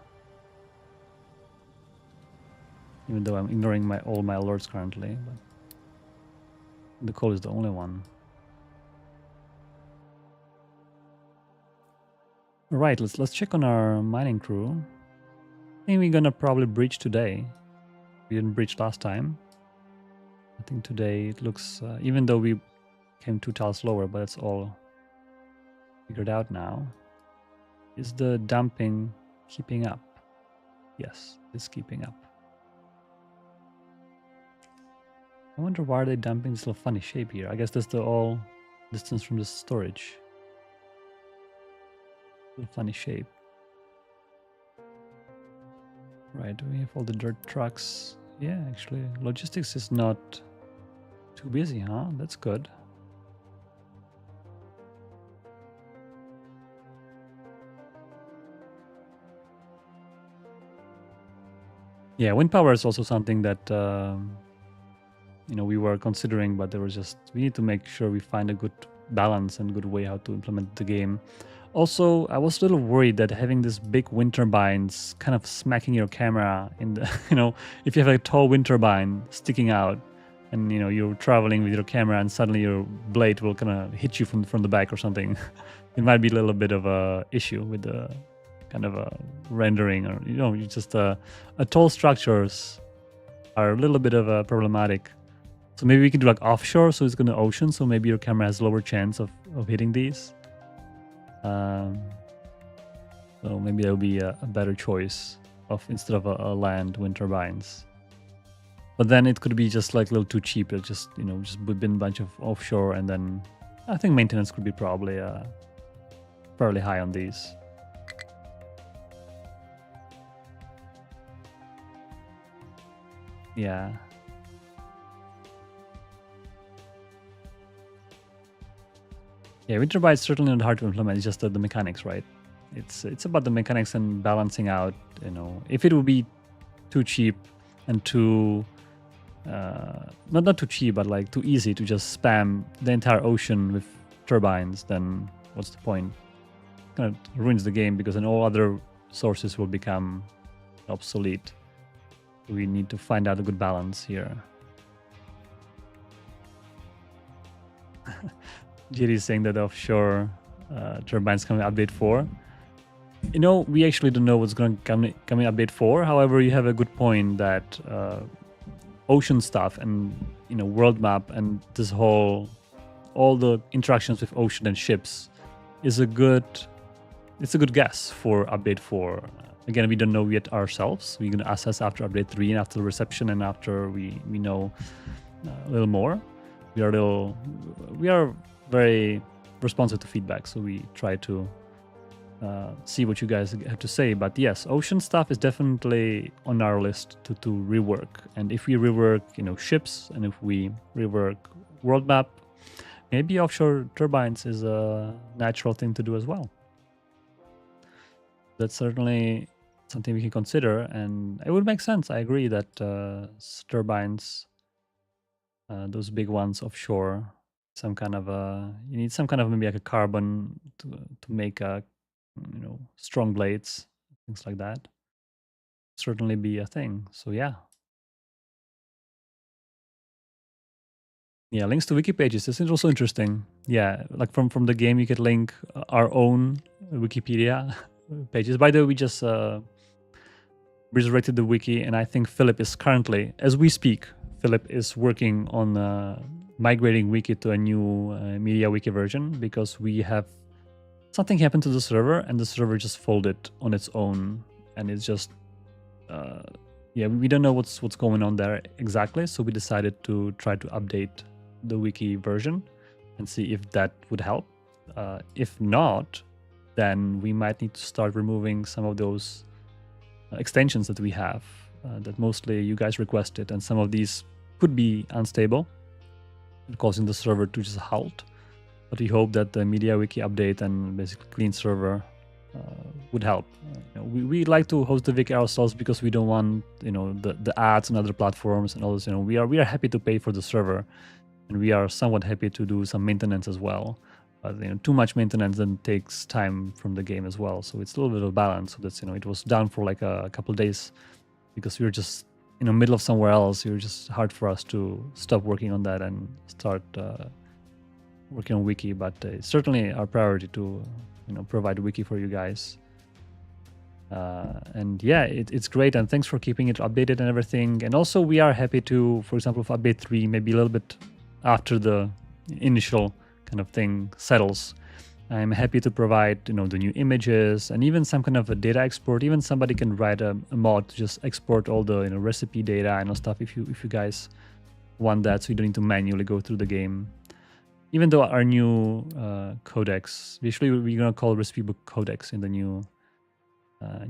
Even though I'm ignoring all my alerts currently, but the coal is the only one. Right, let's check on our mining crew. I think we're gonna probably breach today. We didn't breach last time. I think today it looks, even though we came 2 tiles lower, but it's all figured out now. Is the dumping keeping up? Yes, it's keeping up. I wonder why they're dumping this little funny shape here. I guess that's the all distance from the storage. Little funny shape. Right, we have all the dirt trucks. Yeah, actually, logistics is not too busy, huh? That's good. Yeah, wind power is also something that we were considering, but we need to make sure we find a good balance and good way how to implement the game. Also, I was a little worried that having this big wind turbines kind of smacking your camera in the, if you have a tall wind turbine sticking out and, you're traveling with your camera and suddenly your blade will kind of hit you from the back or something. It might be a little bit of a issue with the kind of a rendering, or, you just tall structures are a little bit of a problematic. So maybe we can do like offshore, so it's going to ocean, so maybe your camera has lower chance of hitting these. So maybe that would be a better choice instead of a land wind turbines. But then it could be just like a little too cheap. It just just put in a bunch of offshore, and then I think maintenance could be probably fairly high on these. Yeah. Yeah, wind turbines certainly not hard to implement. It's just the mechanics, right? It's about the mechanics and balancing out. If it would be too cheap and too not too cheap, but like too easy to just spam the entire ocean with turbines, then what's the point? It kind of ruins the game, because then all other sources will become obsolete. We need to find out a good balance here. JD is saying that offshore turbines coming update 4. You know, we actually don't know what's going to come in update 4. However, you have a good point that ocean stuff and, you know, world map and this whole, all the interactions with ocean and ships is a good, it's a good guess for update 4. Again, we don't know yet ourselves. We're going to assess after update 3 and after the reception and after we know a little more. We are very responsive to feedback, so we try to see what you guys have to say. But yes, ocean stuff is definitely on our list to rework. And if we rework, you know, ships, and if we rework world map, maybe offshore turbines is a natural thing to do as well. That's certainly something we can consider, and it would make sense. I agree that turbines, those big ones offshore, some kind of you need some kind of maybe like a carbon to make a, you know, strong blades, things like that. Certainly be a thing. So yeah. Yeah, links to wiki pages. This is also interesting. Yeah, like from the game, you could link our own Wikipedia pages. By the way, we just resurrected the wiki, and I think Philip is currently, as we speak, Philip is working on migrating wiki to a new media wiki version, because we have something happened to the server and the server just folded on its own, and it's just yeah, we don't know what's going on there exactly. So we decided to try to update the wiki version and see if that would help. If not, then we might need to start removing some of those extensions that we have that mostly you guys requested, and some of these could be unstable, causing the server to just halt. But we hope that the media wiki update and basically clean server would help. You know, we like to host the wiki ourselves because we don't want, you know, the ads on other platforms and all this. You know, we are happy to pay for the server, and we are somewhat happy to do some maintenance as well. But, you know, too much maintenance then takes time from the game as well. So it's a little bit of balance. So that's, you know, it was down for like a couple of days because we were just in the middle of somewhere else. It was just hard for us to stop working on that and start working on wiki. But it's certainly our priority to, you know, provide a wiki for you guys. And yeah, it's great, and thanks for keeping it updated and everything. And also we are happy to, for example, for update 3, maybe a little bit after the initial kind of thing settles, I'm happy to provide, you know, the new images and even some kind of a data export. Even somebody can write a mod to just export all the, you know, recipe data and stuff if you guys want that, so you don't need to manually go through the game. Even though our new codex, usually we're gonna call recipe book codex in the new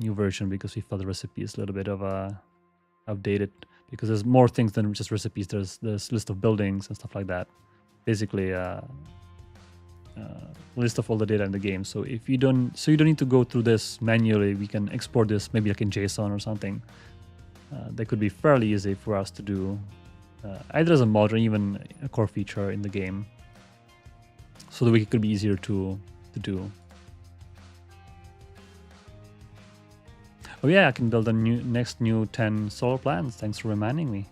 version, because we felt the recipe is a little bit of outdated, because there's more things than just recipes. There's list of buildings and stuff like that. Basically, list of all the data in the game. So if you don't, you don't need to go through this manually. We can export this maybe like in JSON or something. That could be fairly easy for us to do, either as a mod or even a core feature in the game, so the wiki could be easier to do. Oh yeah, I can build a next new 10 solar plants. Thanks for reminding me.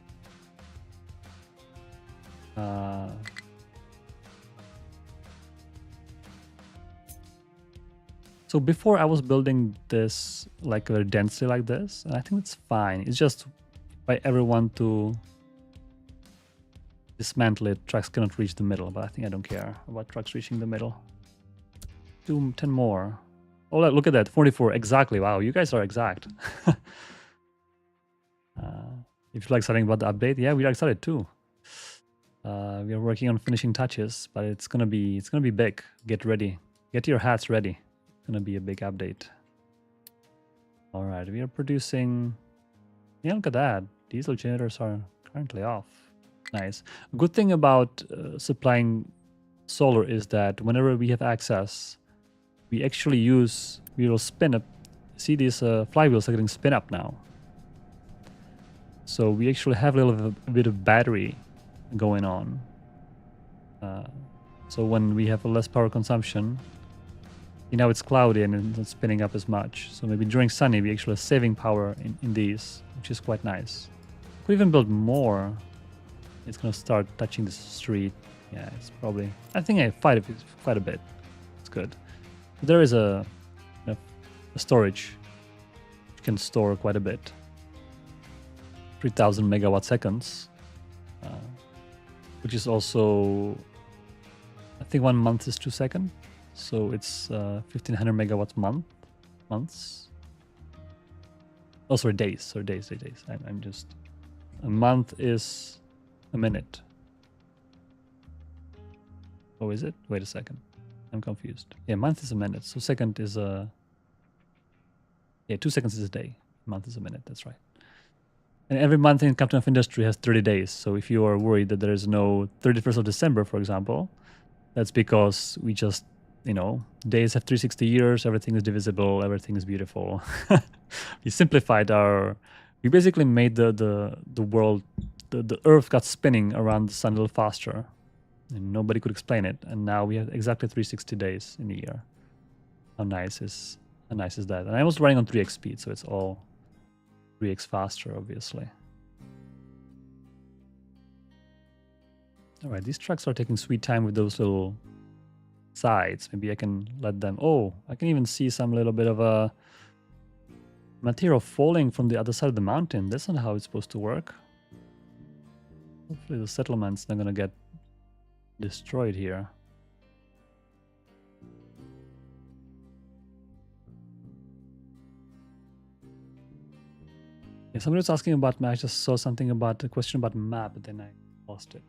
So before I was building this like very densely like this, and I think it's fine. It's just by everyone to dismantle it, trucks cannot reach the middle, but I think I don't care about trucks reaching the middle. Do 10 more. Oh, look at that, 44, exactly. Wow, you guys are exact. If you like something about the update, yeah, we are excited too. We are working on finishing touches, but it's gonna be big. Get ready, get your hats ready. It's gonna be a big update. All right, we are producing. Yeah, look at that. Diesel generators are currently off. Nice. Good thing about supplying solar is that whenever we have access, we actually we will spin up. See, these flywheels are getting spin up now. So we actually have a bit of battery going on. So when we have a less power consumption, Now it's cloudy and it's not spinning up as much. So maybe during sunny, we actually are saving power in these, which is quite nice. Could even build more. It's gonna start touching the street. Yeah, it's probably. I think I fight it quite a bit. It's good. There is a storage. You can store quite a bit. 3,000 megawatt seconds, which is also. I think 1 month is 2 seconds. So it's 1,500 megawatts months. Oh, sorry, days. Sorry, days. I'm just. A month is a minute. Oh, is it? Wait a second. I'm confused. Yeah, month is a minute. So second is a. Yeah, 2 seconds is a day. A month is a minute. That's right. And every month in Captain of Industry has 30 days. So if you are worried that there is no 31st of December, for example, that's because we just, days have 360 years, everything is divisible, everything is beautiful. We simplified we basically made the world, the earth got spinning around the sun a little faster and nobody could explain it. And now we have exactly 360 days in a year. How nice is that? And I was running on 3x speed, so it's all 3x faster, obviously. All right, these trucks are taking sweet time with those little sides. Maybe I can let them. Oh, I can even see some little bit of a material falling from the other side of the mountain. That's not how it's supposed to work. Hopefully the settlement's not gonna get destroyed here. Yeah, somebody was asking about. I just saw something about a question about map, but then I lost it.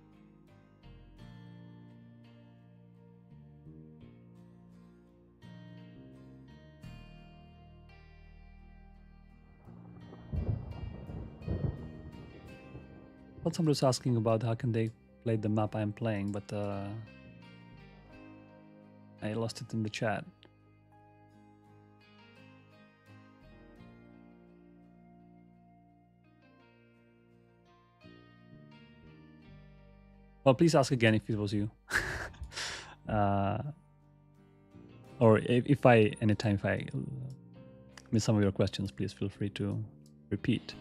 I thought somebody was asking about how can they play the map I'm playing, but I lost it in the chat. Well, please ask again if it was you. Or if anytime I miss some of your questions, please feel free to repeat.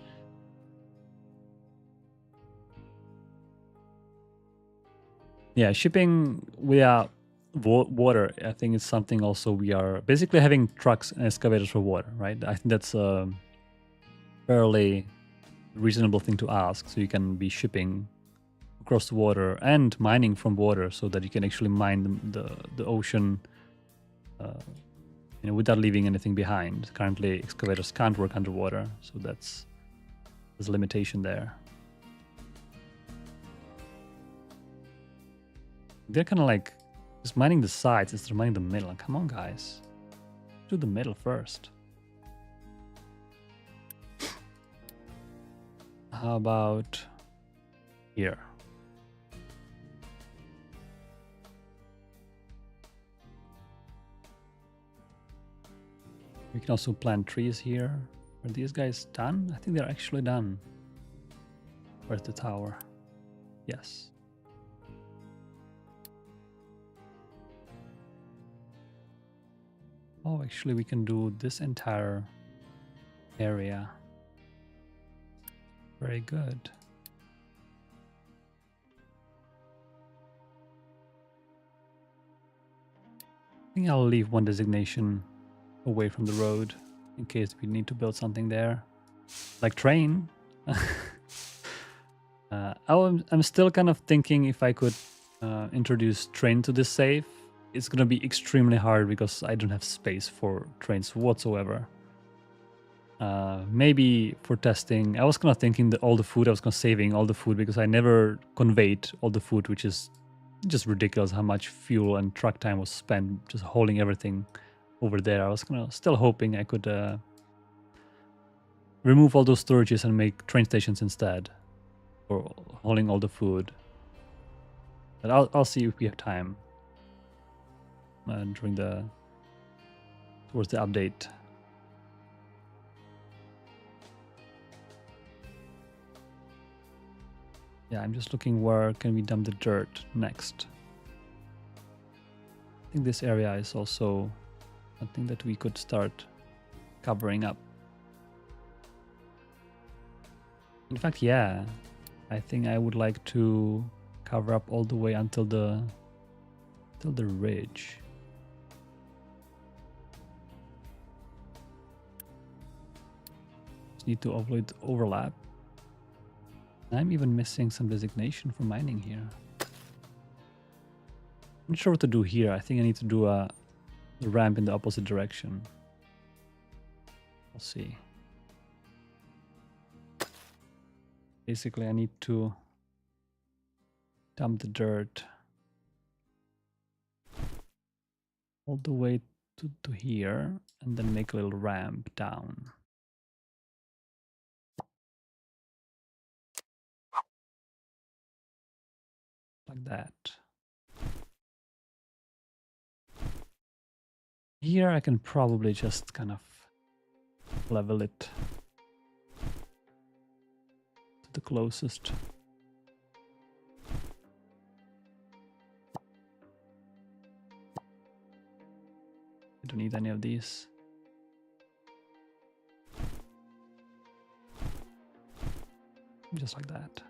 Yeah, shipping without water, I think it's something also we are basically having trucks and excavators for water, right? I think that's a fairly reasonable thing to ask. So you can be shipping across the water and mining from water so that you can actually mine the ocean without leaving anything behind. Currently, excavators can't work underwater, so there's a limitation there. They're kind of like just mining the sides instead of mining the middle. Come on, guys. Do the middle first. How about here? We can also plant trees here. Are these guys done? I think they're actually done. Where's the tower? Yes. Oh, actually we can do this entire area. Very good. I think I'll leave one designation away from the road in case we need to build something there. Like train. I'm still kind of thinking if I could introduce train to this save. It's gonna be extremely hard because I don't have space for trains whatsoever. Maybe for testing, I was kind of thinking that all the food, I was kind of saving all the food because I never conveyed all the food, which is just ridiculous how much fuel and truck time was spent just hauling everything over there. I was kind of still hoping I could remove all those storages and make train stations instead for hauling all the food. But I'll see if we have time towards the update. Yeah, I'm just looking where can we dump the dirt next. I think this area is also Something that we could start covering up. In fact, yeah, I think I would like to cover up all the way until the ridge. Just need to avoid overlap. I'm even missing some designation for mining here. I'm not sure what to do here. I think I need to do a ramp in the opposite direction. We'll see. Basically, I need to dump the dirt all the way to here and then make a little ramp down. Like that. Here I can probably just kind of level it to the closest. I don't need any of these. Just like that.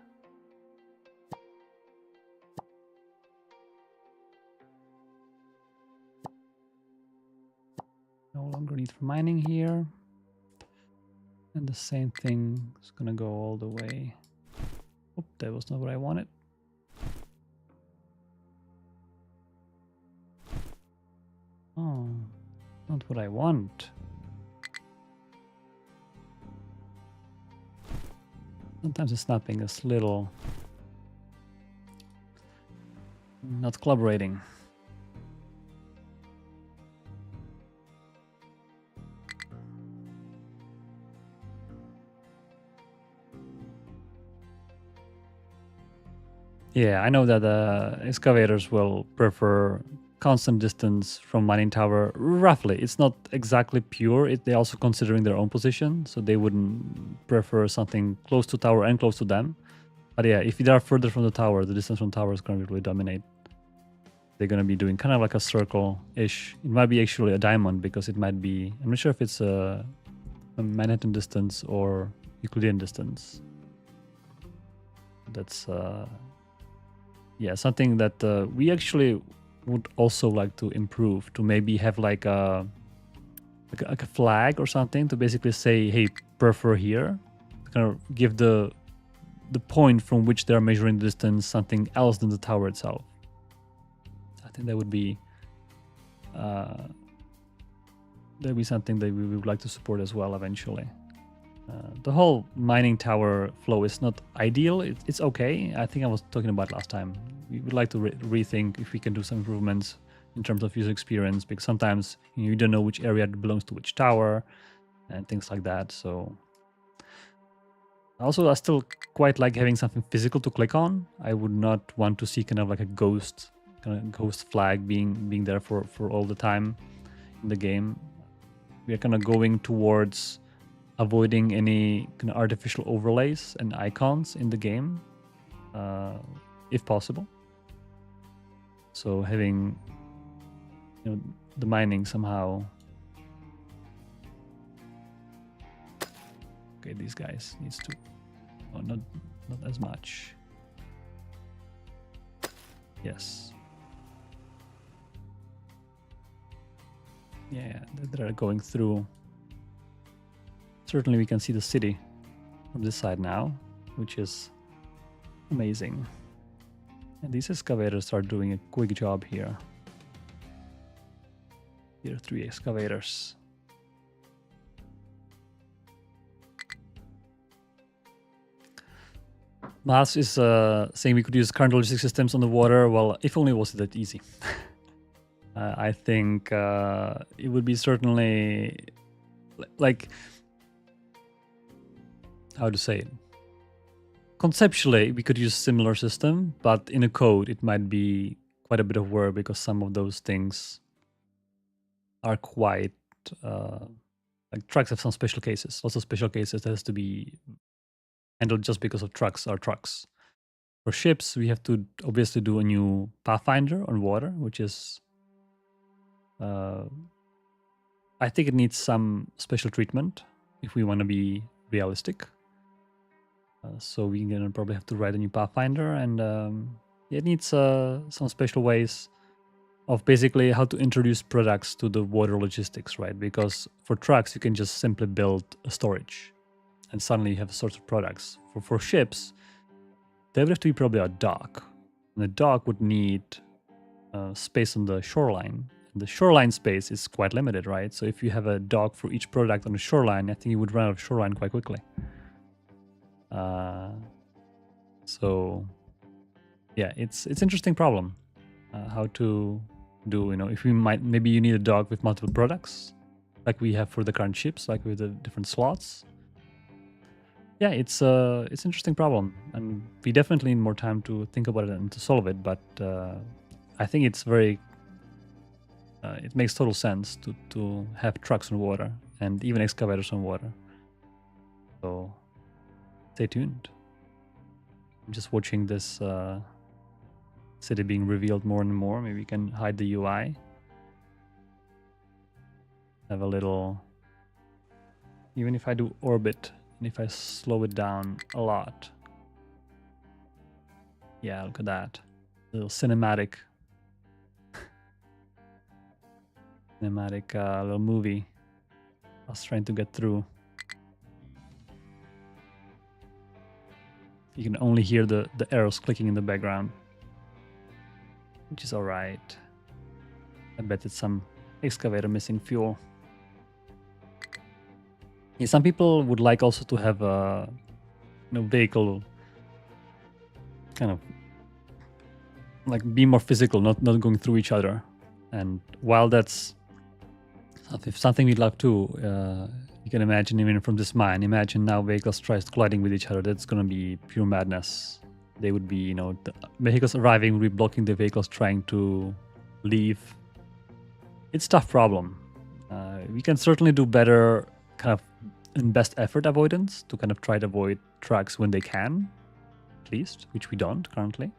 No longer need for mining here. And the same thing is gonna go all the way. Oh, that was not what I wanted. Oh, not what I want. Sometimes it's snapping this little not collaborating. Yeah, I know that excavators will prefer constant distance from mining tower. Roughly, it's not exactly pure. They're also considering their own position, so they wouldn't prefer something close to tower and close to them. But yeah, if they are further from the tower, the distance from tower is going to really dominate. They're going to be doing kind of like a circle-ish. It might be actually a diamond because it might be... I'm not sure if it's a Manhattan distance or Euclidean distance. That's... yeah, something that we actually would also like to improve, to maybe have like a flag or something to basically say, hey, prefer here, to kind of give the point from which they're measuring the distance something else than the tower itself. I think that would be something that we would like to support as well eventually. The whole mining tower flow is not ideal. It's okay. I think I was talking about it last time. We would like to rethink if we can do some improvements in terms of user experience, because sometimes you don't know which area belongs to which tower and things like that. So also, I still quite like having something physical to click on. I would not want to see kind of like a ghost flag being there for all the time in the game. We are kind of going towards avoiding any kind of artificial overlays and icons in the game, if possible. So having, the mining somehow. Okay, these guys needs to. Oh, not as much. Yes. Yeah, they're going through. Certainly we can see the city from this side now, which is amazing. And these excavators are doing a quick job here. Here are 3 excavators. Mas is saying we could use current logistic systems on the water. Well, if only it was that easy. I think it would be certainly like, how to say it? Conceptually, we could use a similar system, but in a code, it might be quite a bit of work because some of those things are quite like trucks have some special cases. Lots of special cases that has to be handled just because of trucks are trucks. For ships, we have to obviously do a new pathfinder on water, which is I think it needs some special treatment if we want to be realistic. So we're gonna probably have to write a new Pathfinder, and it needs some special ways of basically how to introduce products to the water logistics, right? Because for trucks, you can just simply build a storage, and suddenly you have a sort of products. For ships, there would have to be probably a dock, and the dock would need space on the shoreline. And the shoreline space is quite limited, right? So if you have a dock for each product on the shoreline, I think you would run out of shoreline quite quickly. So yeah, it's interesting problem. How to do, if we maybe you need a dock with multiple products, like we have for the current ships, like with the different slots. Yeah, it's interesting problem, and we definitely need more time to think about it and to solve it. But I think it's very, it makes total sense to have trucks on water and even excavators on water. So stay tuned. I'm just watching this city being revealed more and more. Maybe we can hide the UI. Have a little, even if I do orbit and if I slow it down a lot. Yeah, look at that. Little cinematic little movie I was trying to get through. You can only hear the arrows clicking in the background, which is all right. I bet it's some excavator missing fuel. Yeah, some people would like also to have a vehicle kind of like be more physical, not going through each other. And while that's something we'd love to, you can imagine even from this mine, imagine now vehicles tries colliding with each other. That's going to be pure madness. They would be, the vehicles arriving would be blocking the vehicles trying to leave. It's a tough problem. We can certainly do better kind of in best effort avoidance to kind of try to avoid trucks when they can, at least, which we don't currently.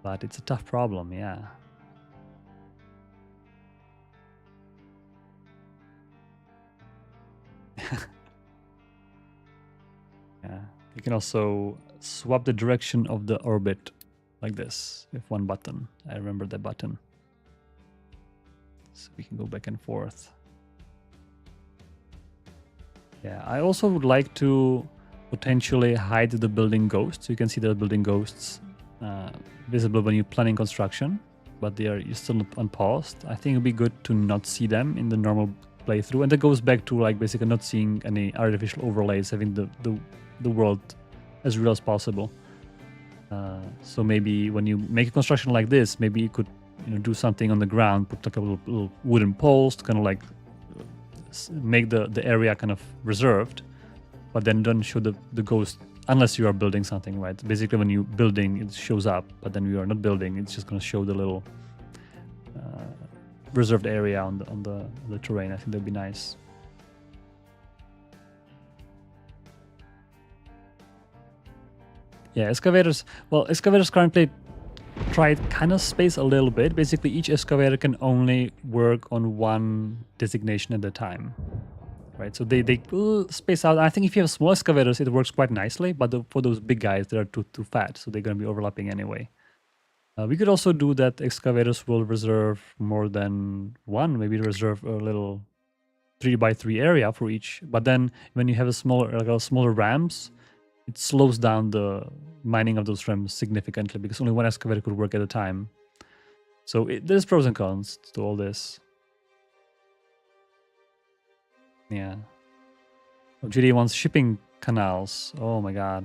But it's a tough problem, yeah. Yeah, you can also swap the direction of the orbit like this with one button. I remember that button. So we can go back and forth. Yeah, I also would like to potentially hide the building ghosts. You can see the building ghosts visible when you're planning construction, but you're still unpaused. I think it'd be good to not see them in the normal playthrough, and that goes back to like basically not seeing any artificial overlays, having the world as real as possible. So maybe when you make a construction like this, maybe you could do something on the ground, put like a little wooden poles to kind of like make the area kind of reserved, but then don't show the ghost unless you are building something, right? Basically when you're building, it shows up, but then you are not building, it's just going to show the little reserved area on the terrain. I think that'd be nice. Yeah, excavators. Well, excavators currently try kind of space a little bit. Basically, each excavator can only work on one designation at a time, right? So they space out. I think if you have small excavators, it works quite nicely. But for those big guys, they are too fat, so they're going to be overlapping anyway. We could also do that. Excavators will reserve more than one. Maybe reserve a little 3x3 area for each. But then when you have a smaller ramps, it slows down the mining of those ramps significantly because only one excavator could work at a time. So there's pros and cons to all this. Yeah. Oh, GD wants shipping canals. Oh my god.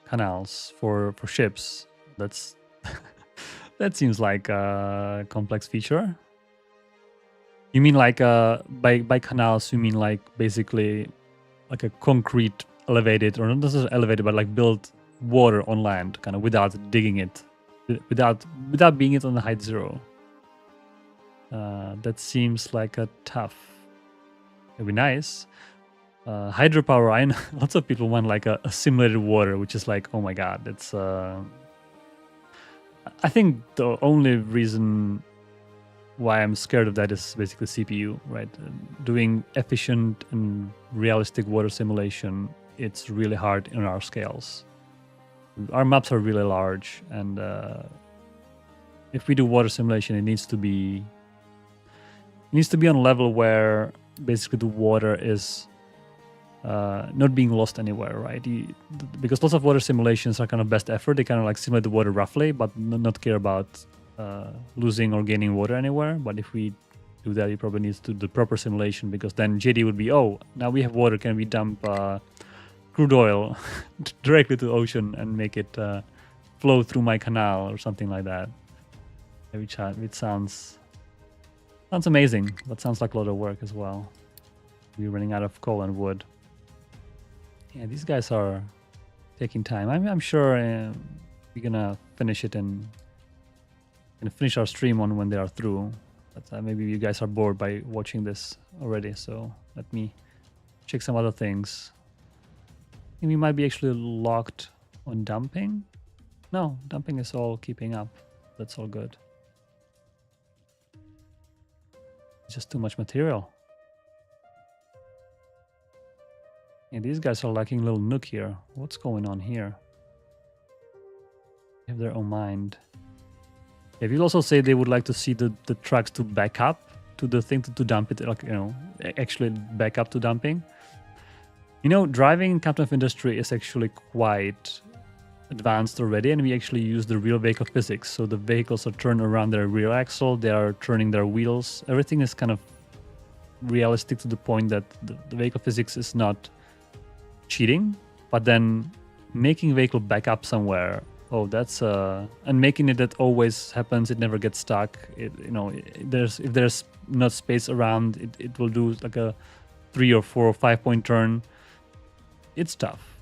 Canals for ships. That's that seems like a complex feature. You mean like by canals you mean like basically like a concrete elevated, or not necessarily elevated, but like build water on land, kind of without digging it, without being it on the height 0. That seems like a tough. It'd be nice. Hydropower. I know lots of people want like a simulated water, which is like, oh my god, that's. I think the only reason why I'm scared of that is basically CPU, right? Doing efficient and realistic water simulation, it's really hard in our scales. Our maps are really large, and if we do water simulation, it needs to be on a level where basically the water is not being lost anywhere, right? Because lots of water simulations are kind of best effort. They kind of like simulate the water roughly, but not care about losing or gaining water anywhere. But if we do that, you probably need to do the proper simulation, because then JD would be, oh, now we have water. Can we dump crude oil directly to the ocean and make it flow through my canal or something like that? Which sounds amazing, but sounds like a lot of work as well. We're running out of coal and wood. Yeah, these guys are taking time. I'm sure we're gonna finish it and finish our stream on when they are through. But maybe you guys are bored by watching this already, so let me check some other things. I think we might be actually locked on dumping. No, dumping is all keeping up. That's all good. It's just too much material. Yeah, these guys are lacking a little nook here. What's going on here? They have their own mind. Yeah, people also say they would like to see the trucks to back up to the thing to dump it, like, you know, actually back up to dumping. You know, driving in Captain of Industry is actually quite advanced already, and we actually use the real vehicle physics. So the vehicles are turned around their rear axle, they are turning their wheels. Everything is kind of realistic to the point that the vehicle physics is not cheating, but then making vehicle back up somewhere, oh, that's and making it that always happens, it never gets stuck. It, you know, if there's not space around, it will do like a 3 or 4 or 5 point turn. It's tough.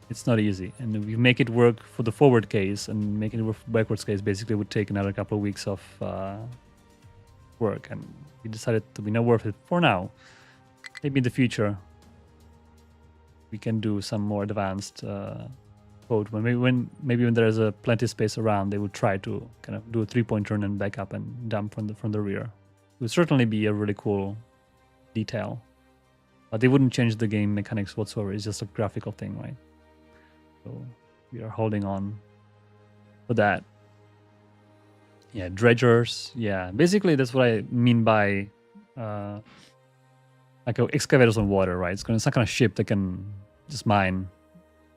It's not easy, and if you make it work for the forward case and making it work for backwards case, basically would take another couple of weeks of work, and we decided to be not worth it for now. Maybe in the future we can do some more advanced code. Maybe when there's a plenty space around, they would try to kind of do a 3 point turn and back up and dump from the rear. It would certainly be a really cool detail, but they wouldn't change the game mechanics whatsoever. It's just a graphical thing, right? So we are holding on for that. Yeah, dredgers. Yeah, basically that's what I mean by like excavators on water, right? It's some kind of ship that can just mine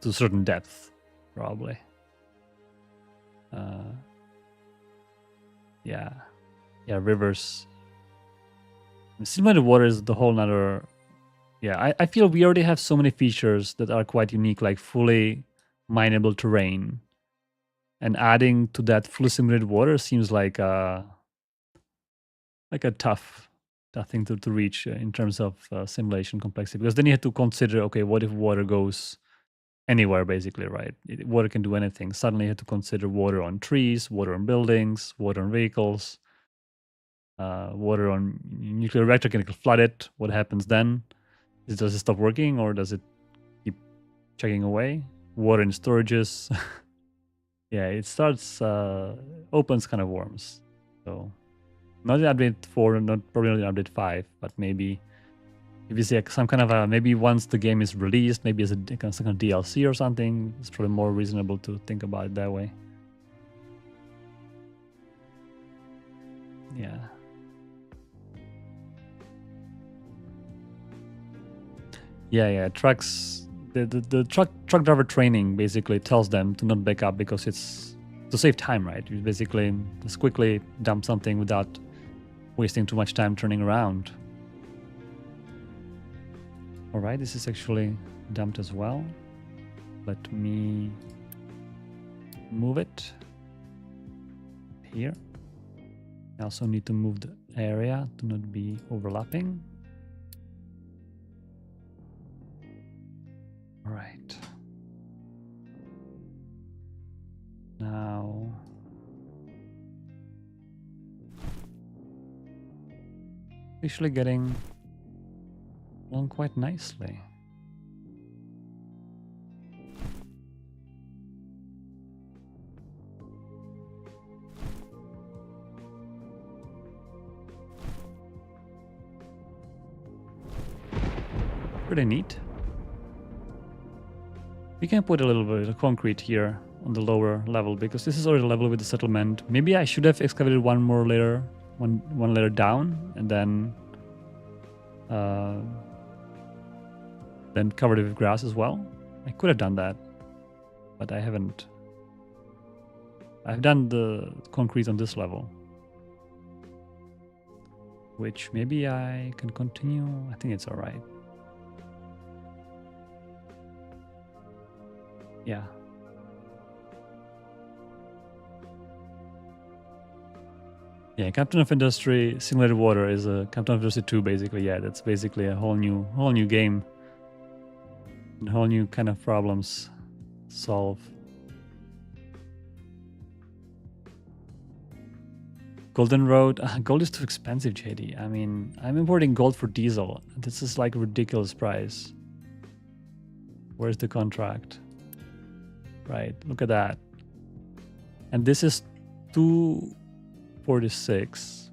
to a certain depth, probably. Yeah, rivers. Simulated water is the whole nother. Yeah, I feel we already have so many features that are quite unique, like fully mineable terrain, and adding to that fully simulated water seems like a tough thing to reach in terms of simulation complexity, because then you have to consider, okay, what if water goes anywhere, basically, right? Water can do anything. Suddenly you have to consider water on trees, water on buildings, water on vehicles, water on nuclear reactor. Can flood it? What happens then? Does it stop working, or does it keep chugging away? Water in storages. Yeah, it starts opens kind of worms. So not in update 4, probably not in update 5, but maybe if you see some kind of maybe once the game is released, maybe as some kind of DLC or something, it's probably more reasonable to think about it that way. Yeah. Yeah. Trucks. The truck driver training basically tells them to not back up because it's to save time, right? You basically just quickly dump something without wasting too much time turning around. All right, this is actually dumped as well. Let me move it here. I also need to move the area to not be overlapping. All right. Now actually getting along quite nicely. Pretty neat. We can put a little bit of concrete here on the lower level because this is already level with the settlement. Maybe I should have excavated one more layer, one layer down, and then covered it with grass as well. I could have done that, but I haven't. I've done the concrete on this level, which maybe I can continue. I think it's all right. Yeah. Yeah, Captain of Industry Simulated Water is a Captain of Industry 2 basically. Yeah, that's basically a whole new game. And whole new kind of problems solve. Golden Road. Gold is too expensive, JD. I mean, I'm importing gold for diesel. This is like a ridiculous price. Where's the contract? Right, look at that. And this is 246.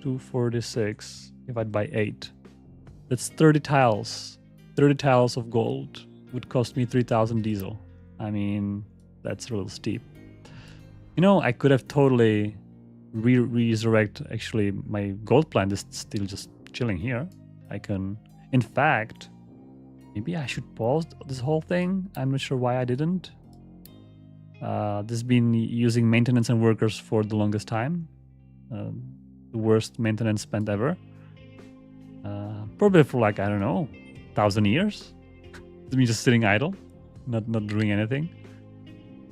246 divided by 8. That's 30 tiles. 30 tiles of gold would cost me 3,000 diesel. I mean, that's a little steep. You know, I could have totally resurrect actually my gold plant is still just chilling here. I can, in fact, maybe I should pause this whole thing. I'm not sure why I didn't. This has been using maintenance and workers for the longest time. The worst maintenance spent ever. Probably for like, I don't know, 1,000 years. It's me just sitting idle, not doing anything.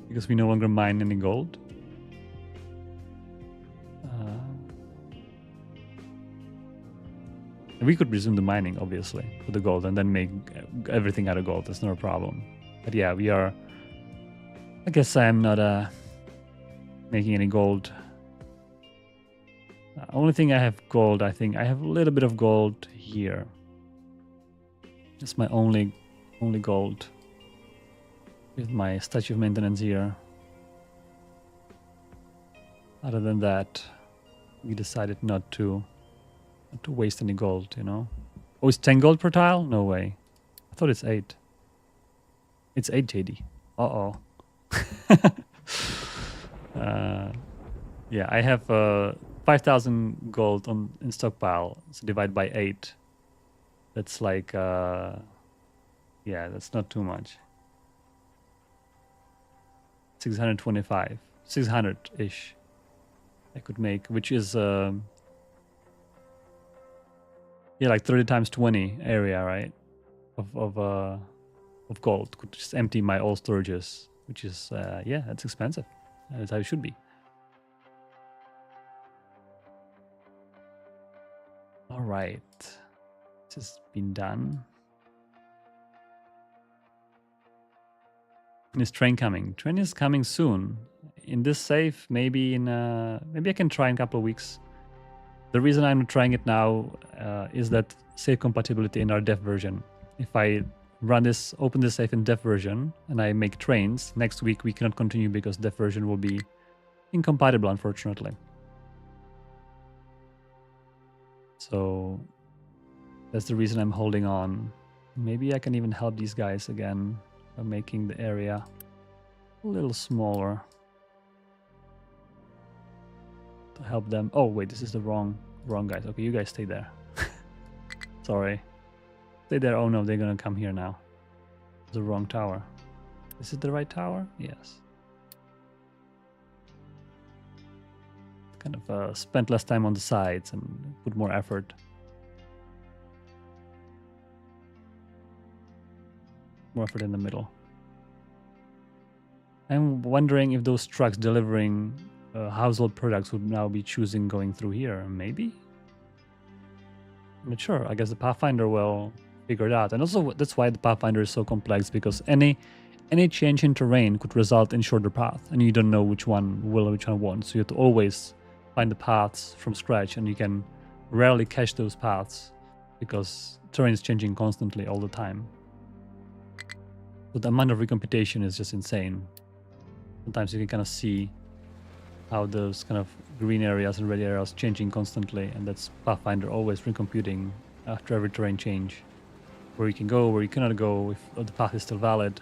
Because we no longer mine any gold. We could resume the mining, obviously, for the gold and then make everything out of gold. That's not a problem. But yeah, we are... I guess I'm not making any gold. Only thing I have gold, I think I have a little bit of gold here. That's my only gold. With my statue of maintenance here. Other than that, we decided not to waste any gold, you know. Oh, it's 10 gold per tile? No way. I thought it's 8. It's 8, JD. Uh-oh. Yeah, I have 5,000 gold in stockpile. So divide by 8. That's like, yeah, that's not too much. 625. 600-ish. I could make, which is... yeah, like 30 times 20 area, right? Of gold. Could just empty my old storages, which is, yeah, that's expensive. That's how it should be. All right. This has been done. And is train coming? Train is coming soon. In this save, maybe in maybe I can try in a couple of weeks. The reason I'm not trying it now is that save compatibility in our dev version. If I run this, open this save in dev version, and I make trains, next week we cannot continue because dev version will be incompatible, unfortunately. So that's the reason I'm holding on. Maybe I can even help these guys again by making the area a little smaller. To help them. Oh wait, this is the wrong guys. Okay, you guys stay there. Sorry. Stay there. Oh no, they're gonna come here now. The wrong tower. Is it the right tower? Yes. Kind of spent less time on the sides and put more effort. More effort in the middle. I'm wondering if those trucks delivering household products would now be choosing going through here. Maybe? I'm not sure. I guess the Pathfinder will figure it out. And also that's why the Pathfinder is so complex, because any change in terrain could result in shorter path, and you don't know which one will or which one won't. So you have to always find the paths from scratch, and you can rarely catch those paths because terrain is changing constantly all the time. So the amount of recomputation is just insane. Sometimes you can kind of see how those kind of green areas and red areas changing constantly, and that's Pathfinder always recomputing after every terrain change. where you can go, where you cannot go, if the path is still valid.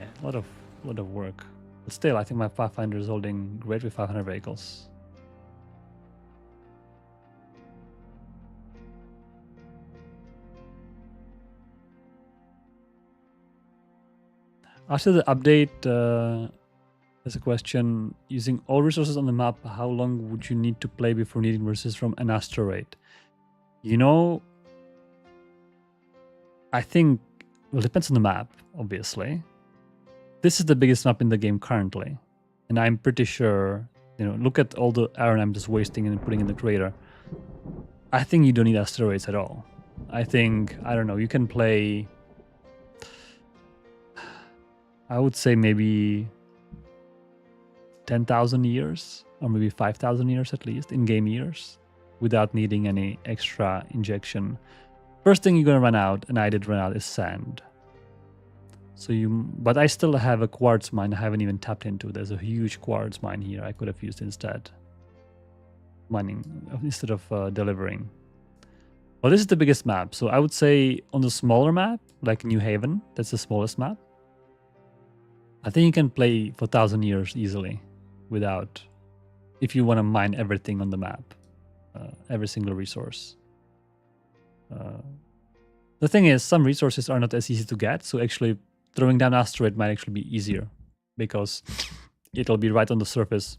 Yeah, a lot of work. But still, I think my Pathfinder is holding great with 500 vehicles. After the update, there's a question: using all resources on the map, how long would you need to play before needing resources from an asteroid? You know, I think, well, it depends on the map, obviously. This is the biggest map in the game currently. And I'm pretty sure, look at all the iron I'm just wasting and putting in the crater. I think you don't need asteroids at all. I think, I don't know, you can play, I would say maybe 10,000 years or maybe 5,000 years at least, in-game years, without needing any extra injection. First thing you're gonna run out, and I did run out, is sand. But I still have a quartz mine I haven't even tapped into. There's a huge quartz mine here I could have used instead. Mining, instead of delivering. Well, this is the biggest map, so I would say on the smaller map, like New Haven, that's the smallest map, I think you can play for 1,000 years easily without, if you want to mine everything on the map, every single resource. The thing is, some resources are not as easy to get, so actually throwing down asteroid might actually be easier because it'll be right on the surface.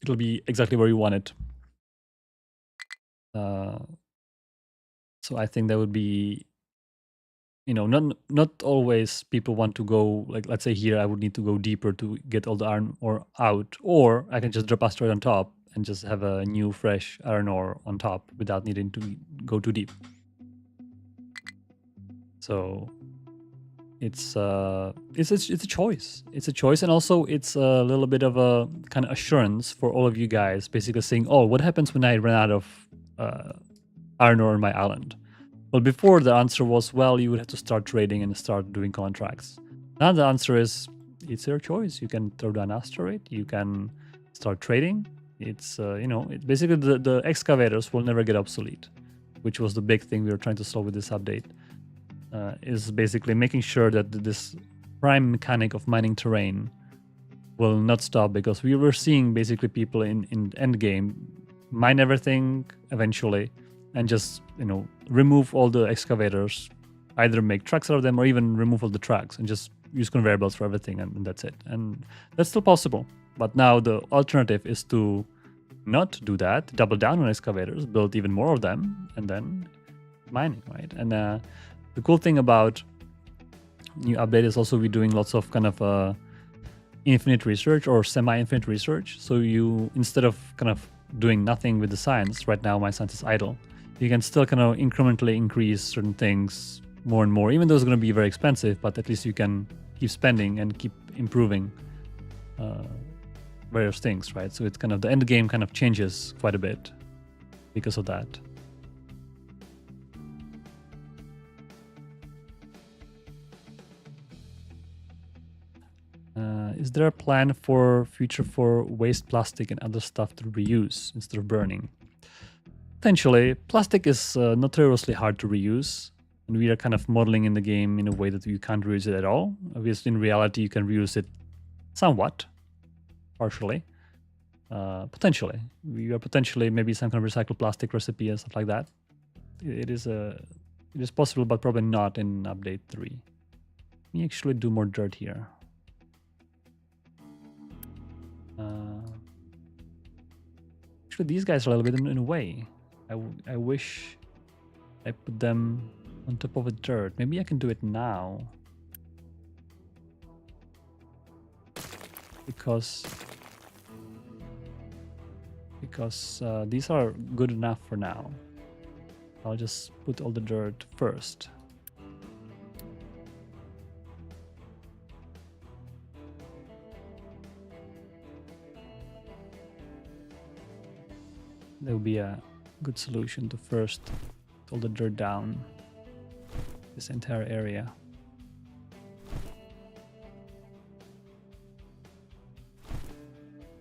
It'll be exactly where you want it. So I think that would be, not always people want to go, like, let's say here I would need to go deeper to get all the iron ore out, or I can just drop asteroid on top and just have a new fresh iron ore on top without needing to go too deep. So it's a choice. It's a choice, and also it's a little bit of a kind of assurance for all of you guys, basically saying, oh, what happens when I run out of iron ore on my island? Well, before the answer was, well, you would have to start trading and start doing contracts. Now the answer is, it's your choice. You can throw down asteroid, you can start trading. It's basically the excavators will never get obsolete, which was the big thing we were trying to solve with this update. Is basically making sure that this prime mechanic of mining terrain will not stop, because we were seeing basically people in endgame mine everything eventually and just remove all the excavators, either make trucks out of them or even remove all the trucks and just use conveyor belts for everything, and that's it. And that's still possible, but now the alternative is to not do that, double down on excavators, build even more of them, and then mining, right? And the cool thing about new update is also we're doing lots of kind of infinite research or semi-infinite research. So you, instead of kind of doing nothing with the science, right now my science is idle, you can still kind of incrementally increase certain things more and more, even though it's going to be very expensive, but at least you can keep spending and keep improving various things, right? So it's kind of, the end game kind of changes quite a bit because of that. Is there a plan for future for waste plastic and other stuff to reuse instead of burning? Potentially. Plastic is notoriously hard to reuse, and we are kind of modeling in the game in a way that you can't reuse it at all. Obviously, in reality, you can reuse it somewhat, partially. Potentially. We are potentially maybe some kind of recycled plastic recipe and stuff like that. It is possible, but probably not in update 3. Let me actually do more dirt here. Actually, these guys are a little bit in a way. I wish I put them on top of the dirt. Maybe I can do it now. Because these are good enough for now. I'll just put all the dirt first. That would be a good solution to first put all the dirt down this entire area.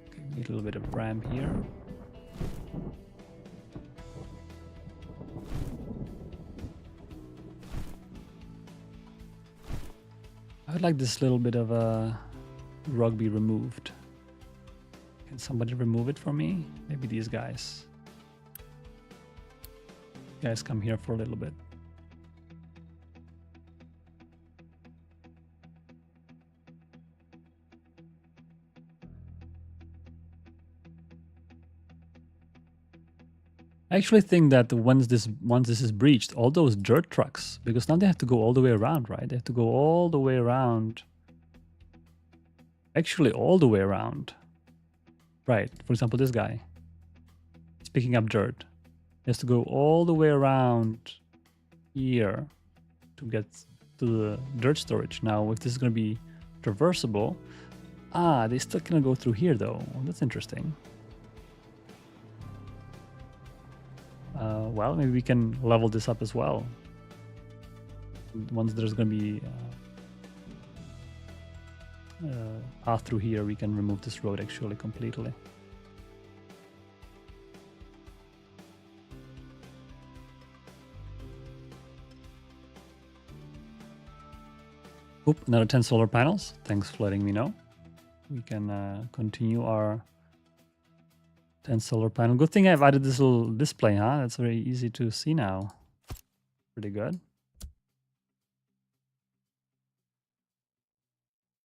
Okay, need a little bit of ramp here. I'd like this little bit of a rug be removed. Can somebody remove it for me? Maybe these guys. Guys, come here for a little bit. I actually think that once this is breached, all those dirt trucks, because now they have to go all the way around, right? They have to go all the way around. Actually, all the way around. Right. For example, this guy is picking up dirt. He has to go all the way around here to get to the dirt storage. Now, if this is going to be traversable, they still can go through here though. That's interesting. Well, maybe we can level this up as well. Once there's going to be path through here, we can remove this road actually completely. Oop, another 10 solar panels. Thanks for letting me know. We can continue our 10 solar panel. Good thing I've added this little display, huh? That's very easy to see now. Pretty good.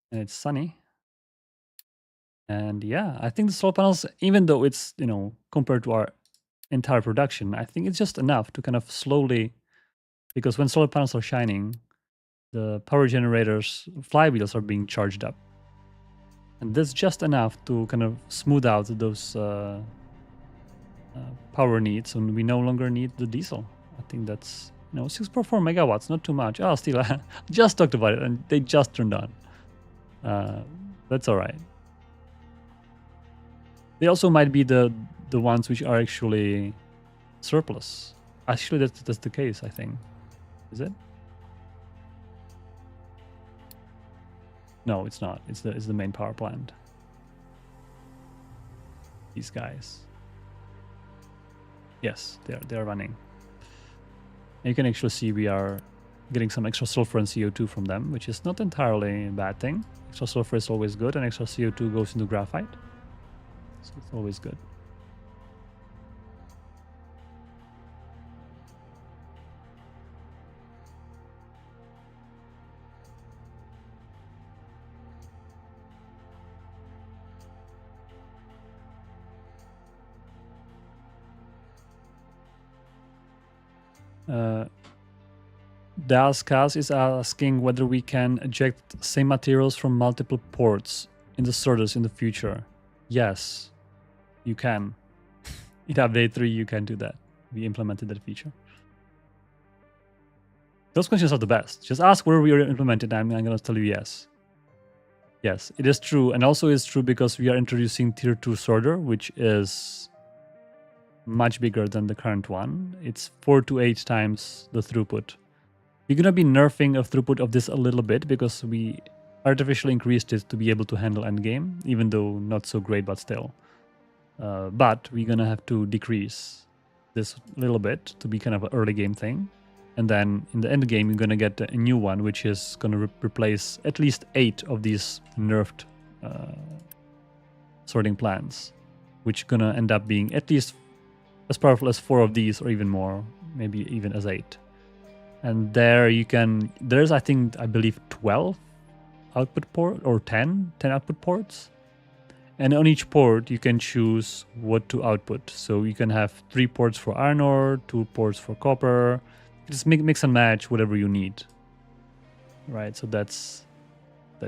And it's sunny. And yeah, I think the solar panels, even though it's, you know, compared to our entire production, I think it's just enough to kind of slowly, because when solar panels are shining, the power generators flywheels are being charged up. And that's just enough to kind of smooth out those power needs, and we no longer need the diesel. I think that's, you know, 6.4 megawatts, not too much. Oh, still, just talked about it and they just turned on. That's all right. They also might be the ones which are actually surplus. Actually, that's the case, I think. Is it? No, it's not. It's the main power plant. These guys. Yes, they're running. And you can actually see we are getting some extra sulfur and CO2 from them, which is not entirely a bad thing. Extra sulfur is always good, and extra CO2 goes into graphite. So it's always good. Daskas is asking whether we can eject same materials from multiple ports in the sorters in the future. Yes, you can. In update 3, you can do that. We implemented that feature. Those questions are the best. Just ask where we are implemented, and I'm going to tell you yes. Yes, it is true. And also it's true because we are introducing tier 2 sorter, which is much bigger than the current one. It's 4 to 8 times the throughput. You're going to be nerfing a throughput of this a little bit because we artificially increased it to be able to handle endgame, even though not so great, but still. But we're going to have to decrease this a little bit to be kind of an early game thing. And then in the end game, you're going to get a new one, which is going to replace at least 8 of these nerfed sorting plans, which are going to end up being at least as powerful as 4 of these, or even more, maybe even as 8. And there you can, there's I believe 12 output port, or 10 output ports. And on each port you can choose what to output. So you can have 3 ports for iron ore, 2 ports for copper. Just mix and match whatever you need. Right, so that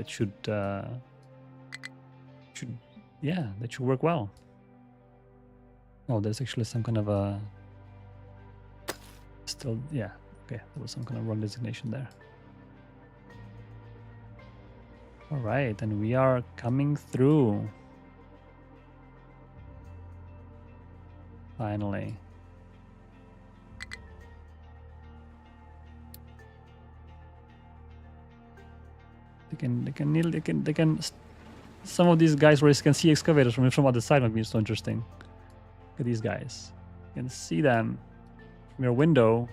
should work well. Oh, there's actually some kind of a still, yeah. Okay, there was some kind of wrong designation there. All right, and we are coming through. Finally. They can. Some of these guys where you can see excavators from other side might be so interesting. Look at these guys. You can see them from your window.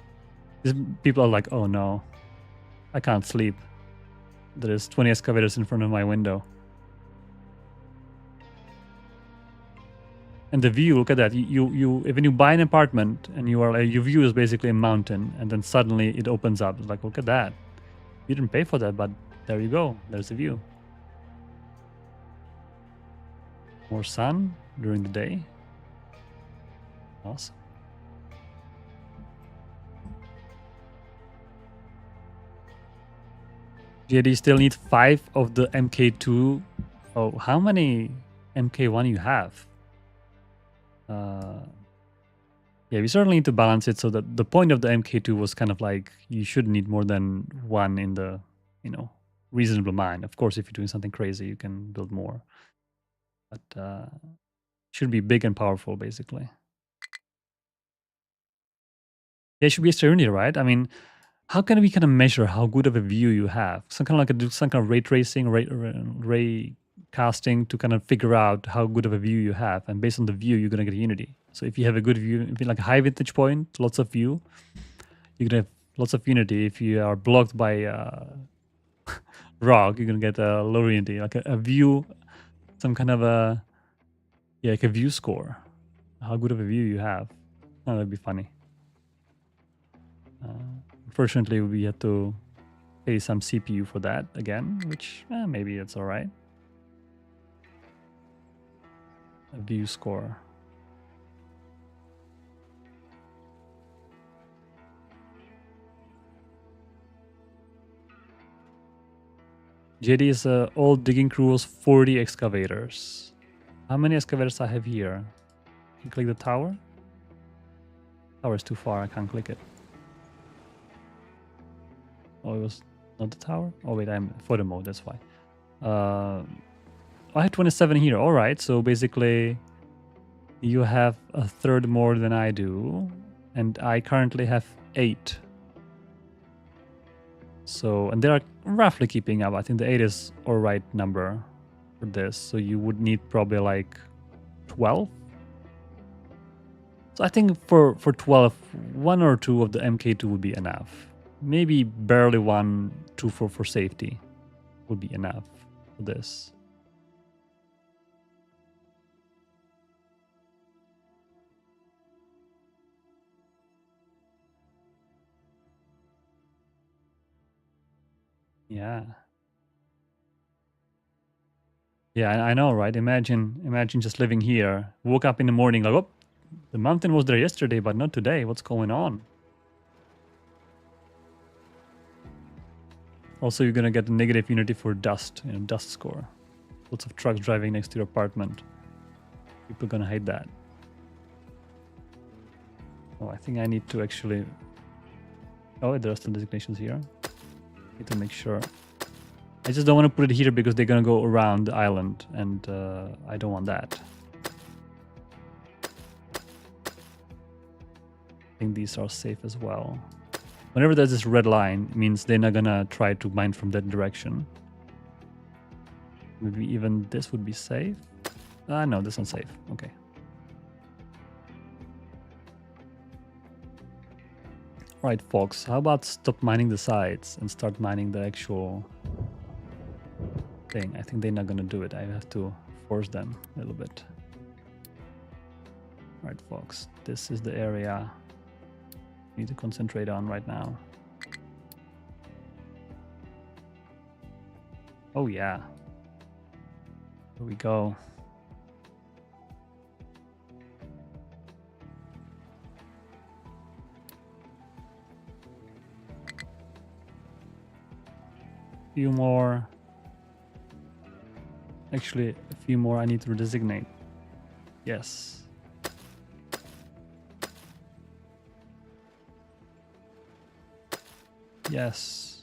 These people are like, oh no, I can't sleep. there is 20 excavators in front of my window. And the view, look at that. When you buy an apartment and you are like, your view is basically a mountain, and then suddenly it opens up. It's like, look at that. You didn't pay for that, but there you go. There's the view. More sun during the day. Awesome. JD still need 5 of the MK2. Oh, how many MK1 you have? Yeah, we certainly need to balance it so that the point of the MK2 was kind of like you should need more than 1 in the, reasonable amount. Of course, if you're doing something crazy, you can build more. But should be big and powerful, basically. Yeah, it should be a Serenity, right? I mean, how can we kind of measure how good of a view you have? Some kind of ray tracing, ray casting to kind of figure out how good of a view you have, and based on the view, you're gonna get Unity. So if you have a good view, if you like a high vantage point, lots of view, you're gonna have lots of Unity. If you are blocked by rock, you're gonna get a low Unity, like a view, some kind of like a view score, how good of a view you have. Oh, that'd be funny. Unfortunately, we had to pay some CPU for that again, which maybe it's all right. A view score. JD's old digging crew was 40 excavators. How many excavators I have here? You click the tower? Tower is too far, I can't click it. Oh, it was not the tower? Oh wait, I'm photo mode, that's why. I have 27 here, alright, so basically you have a third more than I do, and I currently have 8. So, and they are roughly keeping up. I think the 8 is alright number for this, so you would need probably like 12. So I think for 12, 1 or 2 of the MK2 would be enough. Maybe barely 1, 2 for safety would be enough for this. Yeah. Yeah, I know, right? Imagine just living here. Woke up in the morning like, oh, the mountain was there yesterday, but not today. What's going on? Also, you're gonna get a negative Unity for dust, dust score. Lots of trucks driving next to your apartment. People are gonna hate that. Oh, I think I need to actually... Oh, there are still designations here. Need to make sure. I just don't want to put it here because they're gonna go around the island, and I don't want that. I think these are safe as well. Whenever there's this red line, it means they're not gonna try to mine from that direction. Maybe even this would be safe. No, this one's safe. Okay. Alright, folks, how about stop mining the sides and start mining the actual thing? I think they're not gonna do it. I have to force them a little bit. Alright, folks, this is the area we need to concentrate on right now. Oh yeah. Here we go. Few more. Actually, a few more I need to designate. Yes. Yes.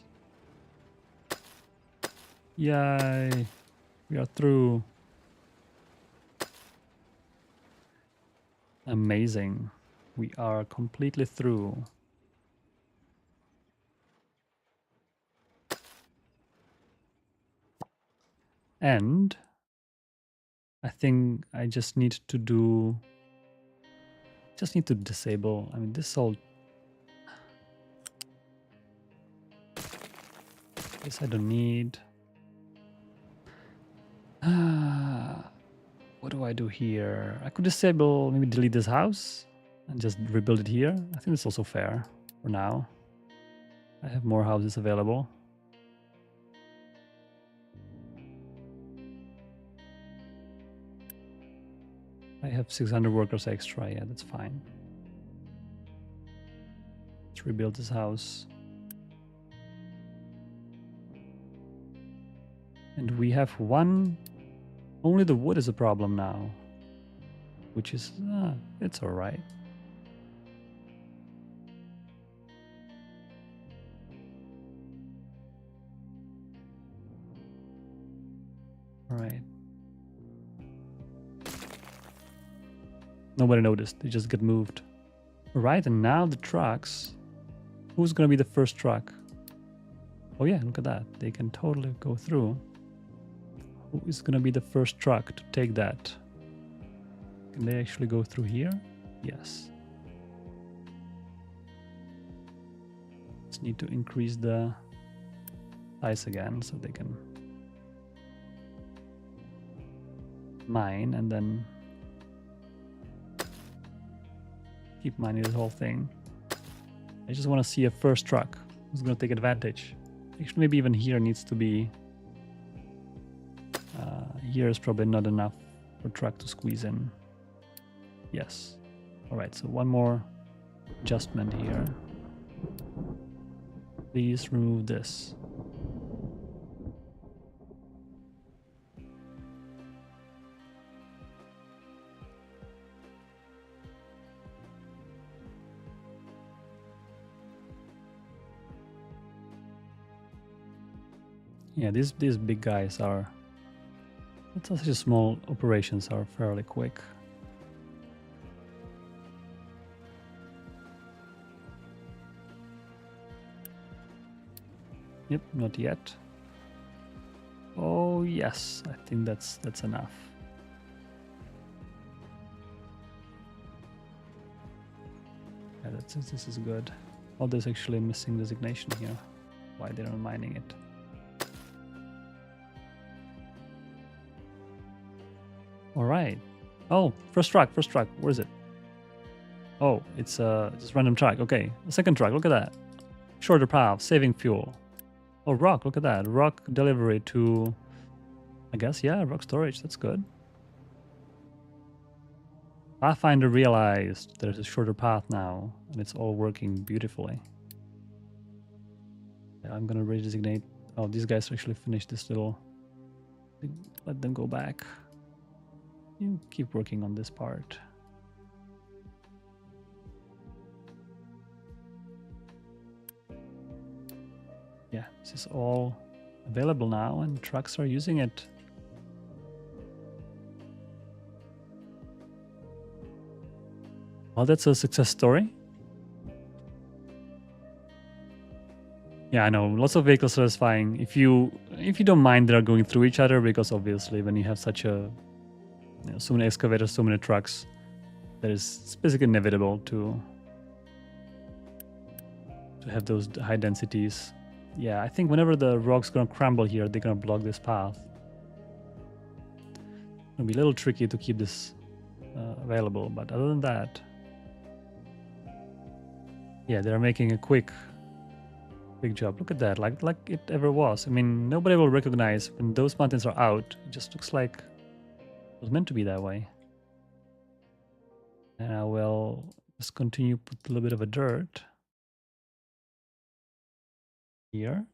Yay. We are through. Amazing. We are completely through. And I think I just need to disable, this all, This I don't need. What do I do here? I could disable, maybe delete this house and just rebuild it here. I think that's also fair for now. I have more houses available. I have 600 workers extra. Yeah, that's fine. Let's rebuild this house. And we have one. Only the wood is a problem now, which is, it's all right. All right. Nobody noticed. They just get moved. All right, and now the trucks. Who's gonna be the first truck? Oh yeah, look at that. They can totally go through. Who is gonna be the first truck to take that? Can they actually go through here? Yes. Just need to increase the size again so they can mine and then keep mining this whole thing. I just want to see a first truck who's going to take advantage. Actually, maybe even here needs to be... here is probably not enough for truck to squeeze in. Yes. All right, so one more adjustment here. Please remove this. Yeah, these big guys are... It's such small operations are fairly quick. Yep, not yet. Oh yes, I think that's enough. Yeah, this is good. Oh, there's actually a missing designation here. Why they're not mining it? All right. Oh, first truck. Where is it? Oh, it's just random truck. Okay, the second truck. Look at that. Shorter path, saving fuel. Oh, rock. Look at that. Rock delivery to, I guess, yeah, rock storage. That's good. Pathfinder realized there's a shorter path now, and it's all working beautifully. Yeah, I'm gonna redesignate. Oh, these guys actually finished this little. Let them go back. You keep working on this part. Yeah, this is all available now and trucks are using it. Well, that's a success story. Yeah, I know, lots of vehicles satisfying. If you don't mind they're going through each other, because obviously when you have such a so many excavators, so many trucks, it's basically inevitable to have those high densities. Yeah, I think whenever the rock's gonna crumble here, they're gonna block this path. It'll be a little tricky to keep this available, but other than that, yeah, they're making a quick job. Look at that, like it ever was. I mean, nobody will recognize when those mountains are out. It just looks like it was meant to be that way. And I will just continue put a little bit of a dirt here,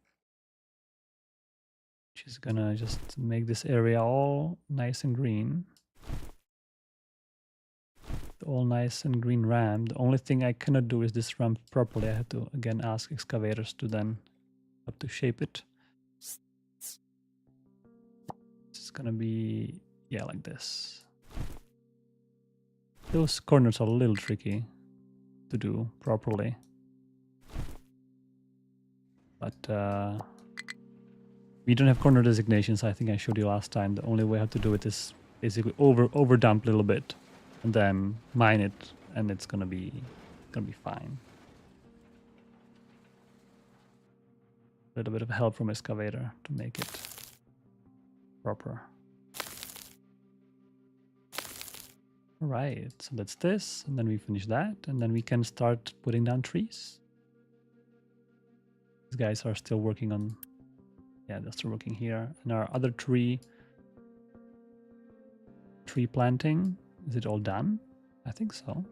which is gonna just make this area all nice and green. All nice and green ramp. The only thing I cannot do is this ramp properly. I have to again ask excavators to then have to shape it. It's gonna be, yeah, like this. Those corners are a little tricky to do properly, but we don't have corner designations. I think I showed you last time. The only way how to do it is basically over dump a little bit and then mine it, and it's gonna be fine. a little bit of help from excavator to make it proper. All right, so that's this, and then we finish that, and then we can start putting down trees. These guys are still working on, yeah, they're still working here. And our other tree planting, is it all done? I think so.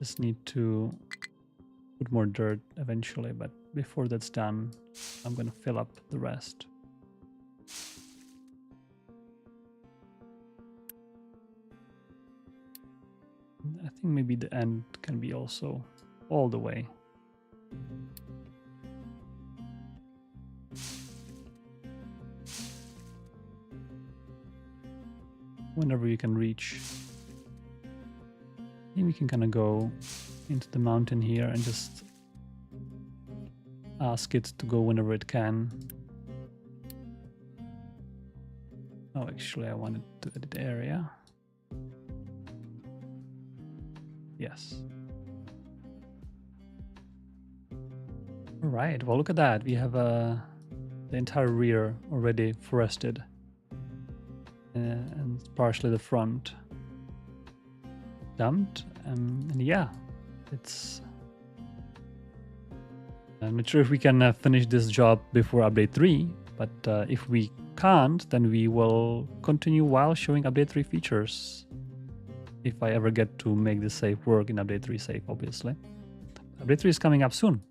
Just need to put more dirt eventually, but before that's done, I'm gonna fill up the rest. I think maybe the end can be also all the way. Whenever you can reach. I think we can kind of go into the mountain here and just ask it to go whenever it can. Oh, actually, I wanted to edit the area. Yes. All right, well, look at that. We have the entire rear already forested. And partially the front dumped. And yeah, it's... I'm not sure if we can finish this job before update 3, but if we can't, then we will continue while showing update 3 features. If I ever get to make this safe work in update 3 safe, obviously. Update 3 is coming up soon.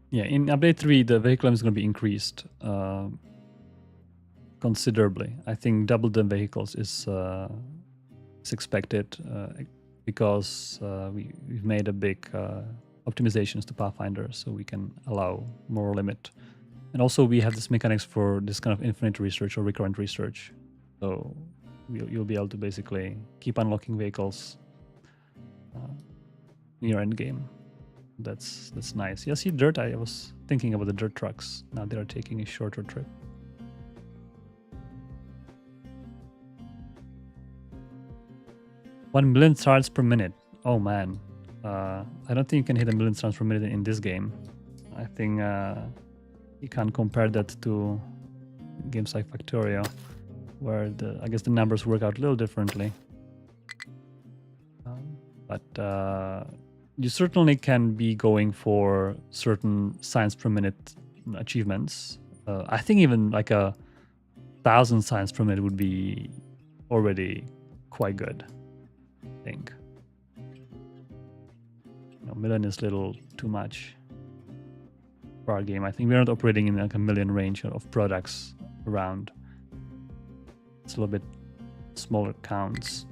Yeah, in update 3, the vehicle is going to be increased considerably. I think double the vehicles is expected because we've made a big optimizations to Pathfinder, so we can allow more limit. And also we have this mechanics for this kind of infinite research or recurrent research. So you'll be able to basically keep unlocking vehicles in your end game. That's nice. Yeah, see dirt. I was thinking about the dirt trucks. Now they are taking a shorter trip. $1 million starts per minute. Oh man, I don't think you can hit 1 million starts per minute in this game. I think you can't compare that to games like Factorio, where I guess the numbers work out a little differently. But you certainly can be going for certain science per minute achievements. I think even like 1,000 science per minute would be already quite good, I think. You know, million is a little too much for our game. I think we're not operating in like a million range of products around. It's a little bit smaller counts.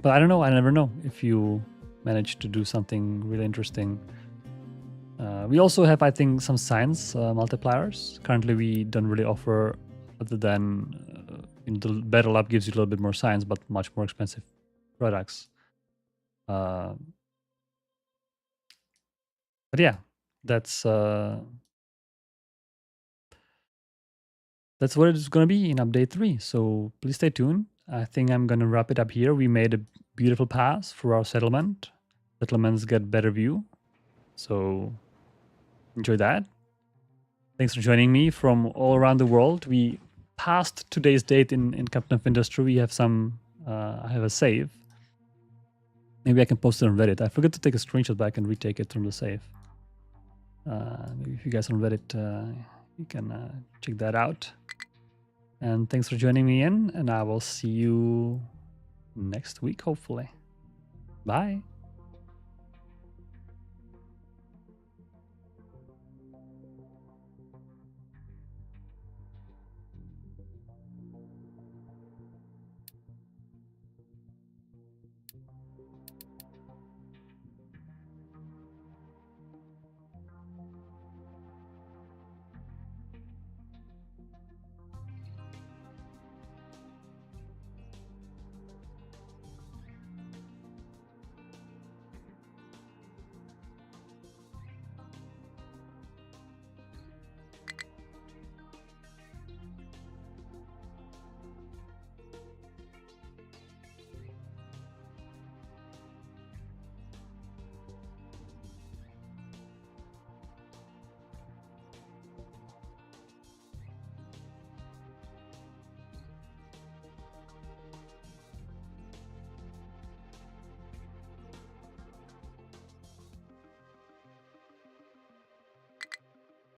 But I don't know, I never know if you manage to do something really interesting. We also have, I think, some science multipliers. Currently, we don't really offer, other than the Battle Lab gives you a little bit more science, but much more expensive products. But yeah, that's what it's going to be in update 3. So please stay tuned. I think I'm going to wrap it up here. We made a beautiful pass for our settlement. Settlements get better view. So enjoy that. Thanks for joining me from all around the world. We passed today's date in Captain of Industry. We have some, I have a save. Maybe I can post it on Reddit. I forgot to take a screenshot, but I can retake it from the save. Maybe if you guys on Reddit, you can check that out. And thanks for joining me in, and I will see you next week, hopefully. Bye.